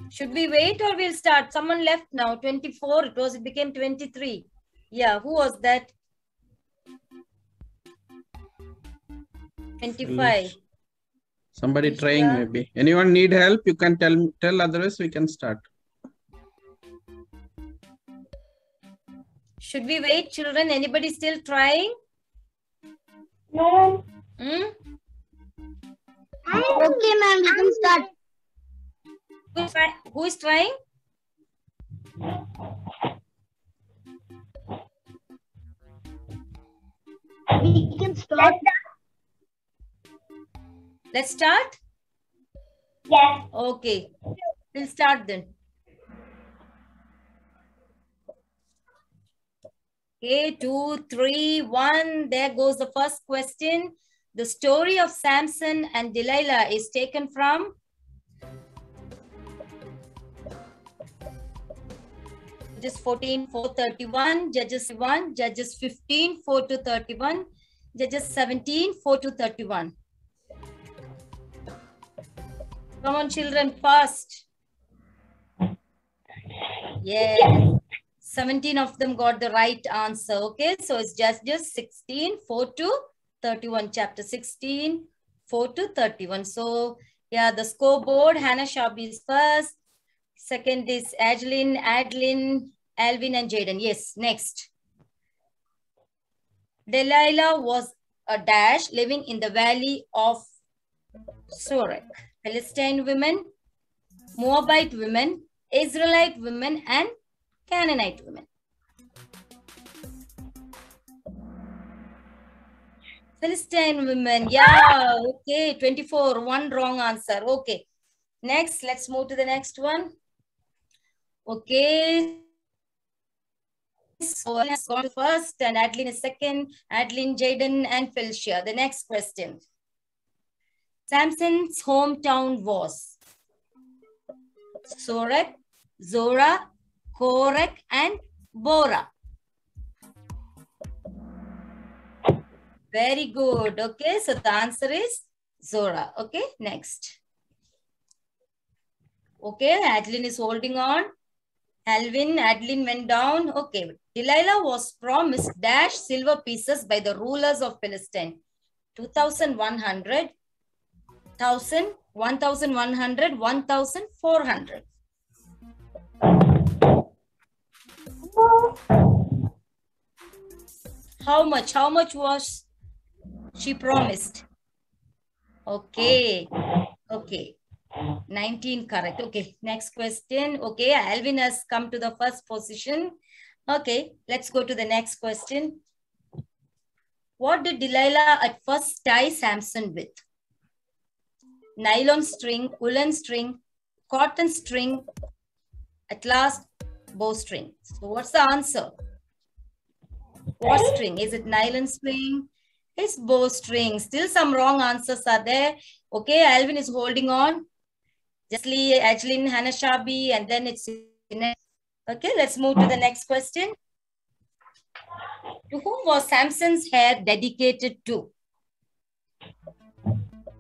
Speaker 7: Should we wait or we'll start? Someone left now. 24 it was. It became 23. Yeah, who was that? 25.
Speaker 1: Somebody trying maybe. Anyone need help? You can tell. Otherwise we can start.
Speaker 7: Should we wait, children? Anybody still trying?
Speaker 5: No.
Speaker 7: Hmm?
Speaker 9: Okay, ma'am. We can start.
Speaker 7: Who is trying?
Speaker 9: We can start.
Speaker 7: Let's start?
Speaker 5: Yes.
Speaker 7: Okay. We'll start then. Okay, 2, 3, 1. There goes the first question. The story of Samson and Delilah is taken from Judges 14, 4-31, Judges 1, Judges 15, 4-31, Judges 17, 4-31. Come on, children, fast. Yeah. 17 of them got the right answer. Okay, so it's Judges 16, 4-31, chapter 16, 4-31. So, yeah, the scoreboard, Hannah Shabi is first. Second is Ajlin, Adlin, Alvin, and Jaden. Yes, next. Delilah was a dash living in the valley of Sorek. Philistine women, Moabite women, Israelite women, and Canaanite women. Philistine women, yeah, okay, 24, one wrong answer. Okay, next, let's move to the next one. Okay, so let's go to first, and Adlin is second, Adlin, Jaden, and Felicia. The next question. Samson's hometown was Sorek, Zorah, Korek, and Bora. Very good. Okay, so the answer is Zorah. Okay, next. Okay, Adlin is holding on. Adlin went down. Okay, Delilah was promised dash silver pieces by the rulers of Philistine. 2,100, 1,000, 1,100, 1,400. How much? How much was she promised? Okay. Okay. 19 correct. Okay. Next question. Okay. Alvin has come to the first position. Okay. Let's go to the next question. What did Delilah at first tie Samson with? Nylon string, woolen string, cotton string, at last bowstring. So what's the answer? What string? Is it nylon string? It's bowstring. Still some wrong answers are there. Okay, Alvin is holding on. Justly, Adeline, Hannah Shabi, and then it's okay. Let's move to the next question. To whom was Samson's hair dedicated to?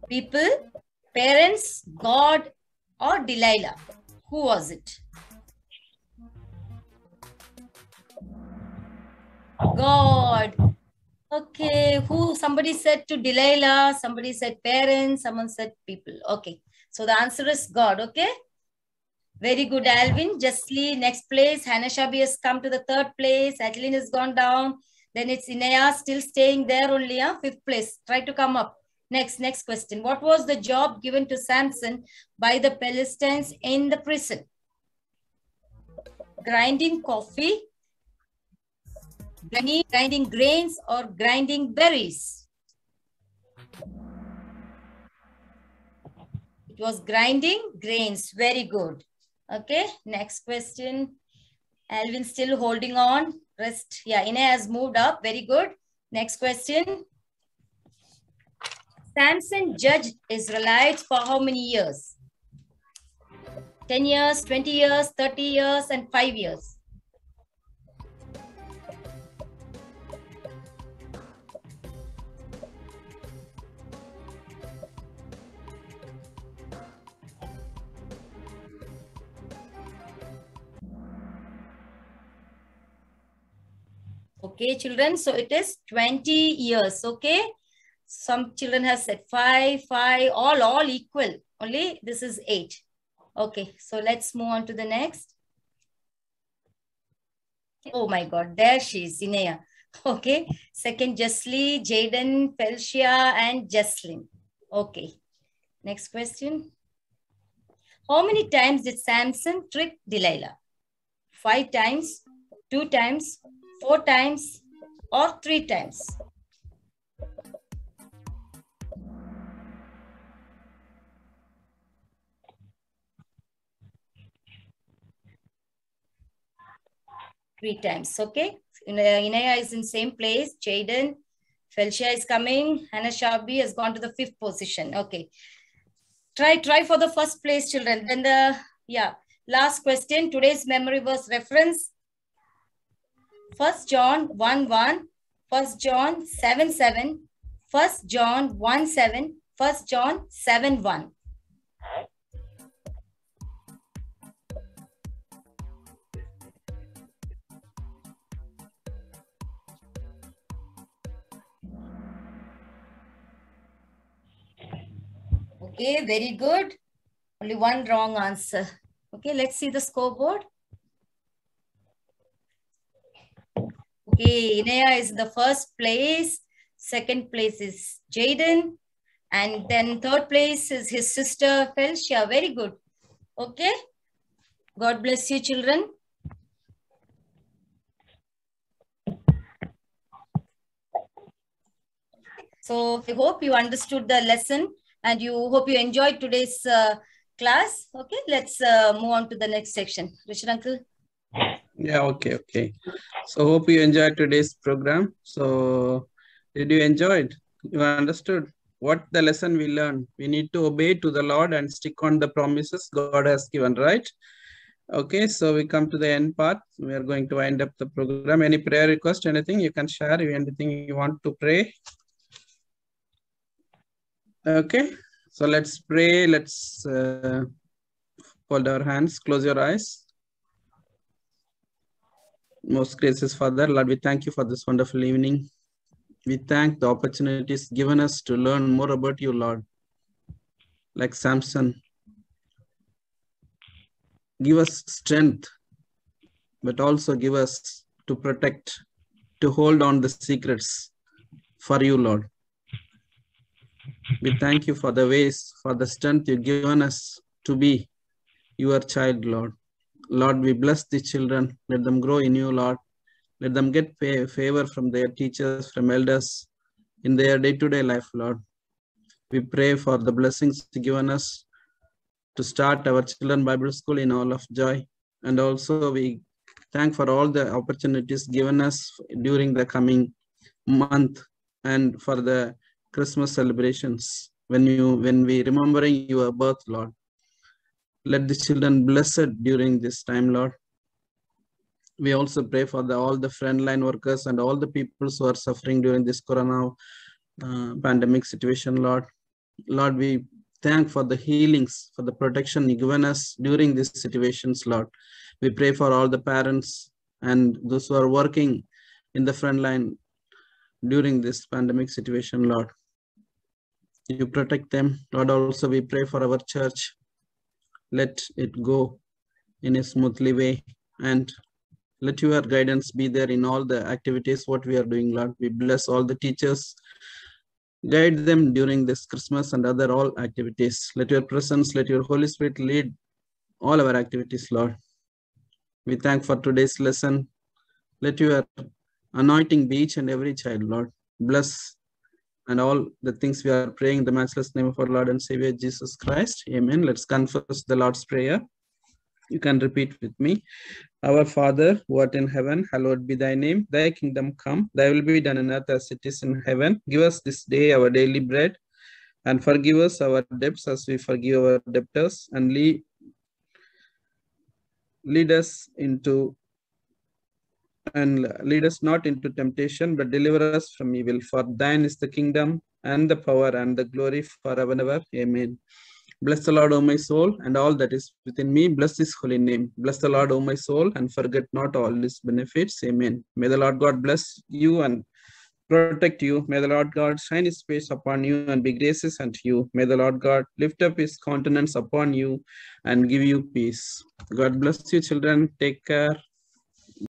Speaker 7: People, parents, God, or Delilah? Who was it? God. Okay, who? Somebody said to Delilah, somebody said parents, someone said people. Okay, so the answer is God. Okay, very good, Alvin. Justly, next place. Hannah Shabi has come to the third place. Adeline has gone down. Then it's Inaya still staying there only. Fifth place. Try to come up. Next question. What was the job given to Samson by the Philistines in the prison? Grinding coffee, grinding grains, or grinding berries? It was grinding grains. Very good. Okay, next question. Alvin still holding on. Rest. Yeah, Ine has moved up. Very good. Next question. Samson judged Israelites for how many years? 10 years, 20 years, 30 years, and 5 years. Okay, children, so it is 20 years, okay? Some children have said 5, all equal. Only this is 8. Okay, so let's move on to the next. Oh my God, there she is, Inaya. Okay, second Justly, Jaden, Felicia, and Jocelyn. Okay, next question. How many times did Samson trick Delilah? 5 times, 2 times, 4 times, or 3 times? Three times, okay? Inaya is in same place. Jaden, Felicia is coming. Hannah Shabi has gone to the 5th position. Okay. Try for the first place, children. Then last question. Today's memory verse reference. 1 John 1:1, 1 John 7:7, 1 John 1:7, 1 John 7:1. Okay, very good. Only one wrong answer. Okay, let's see the scoreboard. Okay, Inaya is in the first place. Second place is Jaden. And then third place is his sister Felicia. Very good. Okay. God bless you, children. So I hope you understood the lesson and you hope you enjoyed today's class. Okay, let's move on to the next section. Richard uncle.
Speaker 1: Yeah, okay. So hope you enjoyed today's program. So did you enjoy it? You understood what the lesson we learned? We need to obey to the Lord and stick on the promises God has given, right? Okay, so we come to the end part. We are going to wind up the program. Any prayer request, anything you can share, anything you want to pray? Okay, so let's pray. Let's fold our hands, close your eyes. Most gracious Father, Lord, we thank you for this wonderful evening. We thank the opportunities given us to learn more about you, Lord. Like Samson, give us strength, but also give us to protect, to hold on the secrets for you, Lord. We thank you for the ways, for the strength you've given us to be your child, Lord. Lord, we bless the children. Let them grow in you, Lord. Let them get favor from their teachers, from elders in their day-to-day life, Lord. We pray for the blessings given us to start our Children Bible School in all of joy. And also we thank for all the opportunities given us during the coming month and for the Christmas celebrations. When we remembering your birth, Lord. Let the children blessed during this time, Lord. We also pray for all the frontline workers and all the people who are suffering during this corona pandemic situation, Lord. Lord, we thank for the healings, for the protection you given us during these situations, Lord. We pray for all the parents and those who are working in the front line during this pandemic situation, Lord. You protect them, Lord. Also, we pray for our church. Let it go in a smoothly way, and let your guidance be there in all the activities what we are doing, Lord. We bless all the teachers. Guide them during this Christmas and other all activities. Let your presence, let your Holy Spirit lead all our activities, Lord. We thank for today's lesson. Let your anointing be each and every child, Lord. Bless and all the things we are praying in the matchless name of our Lord and Savior Jesus Christ. Amen. Let's confess the Lord's Prayer. You can repeat with me. Our Father, who art in heaven, hallowed be thy name. Thy kingdom come, thy will be done on earth as it is in heaven. Give us this day our daily bread, and forgive us our debts as we forgive our debtors. And lead us not into temptation, but deliver us from evil. For thine is the kingdom and the power and the glory forever and ever. Amen. Bless the Lord, O my soul, and all that is within me. Bless his holy name. Bless the Lord, O my soul, and forget not all his benefits. Amen. May the Lord God bless you and protect you. May the Lord God shine his face upon you and be gracious unto you. May the Lord God lift up his countenance upon you and give you peace. God bless you, children. Take care.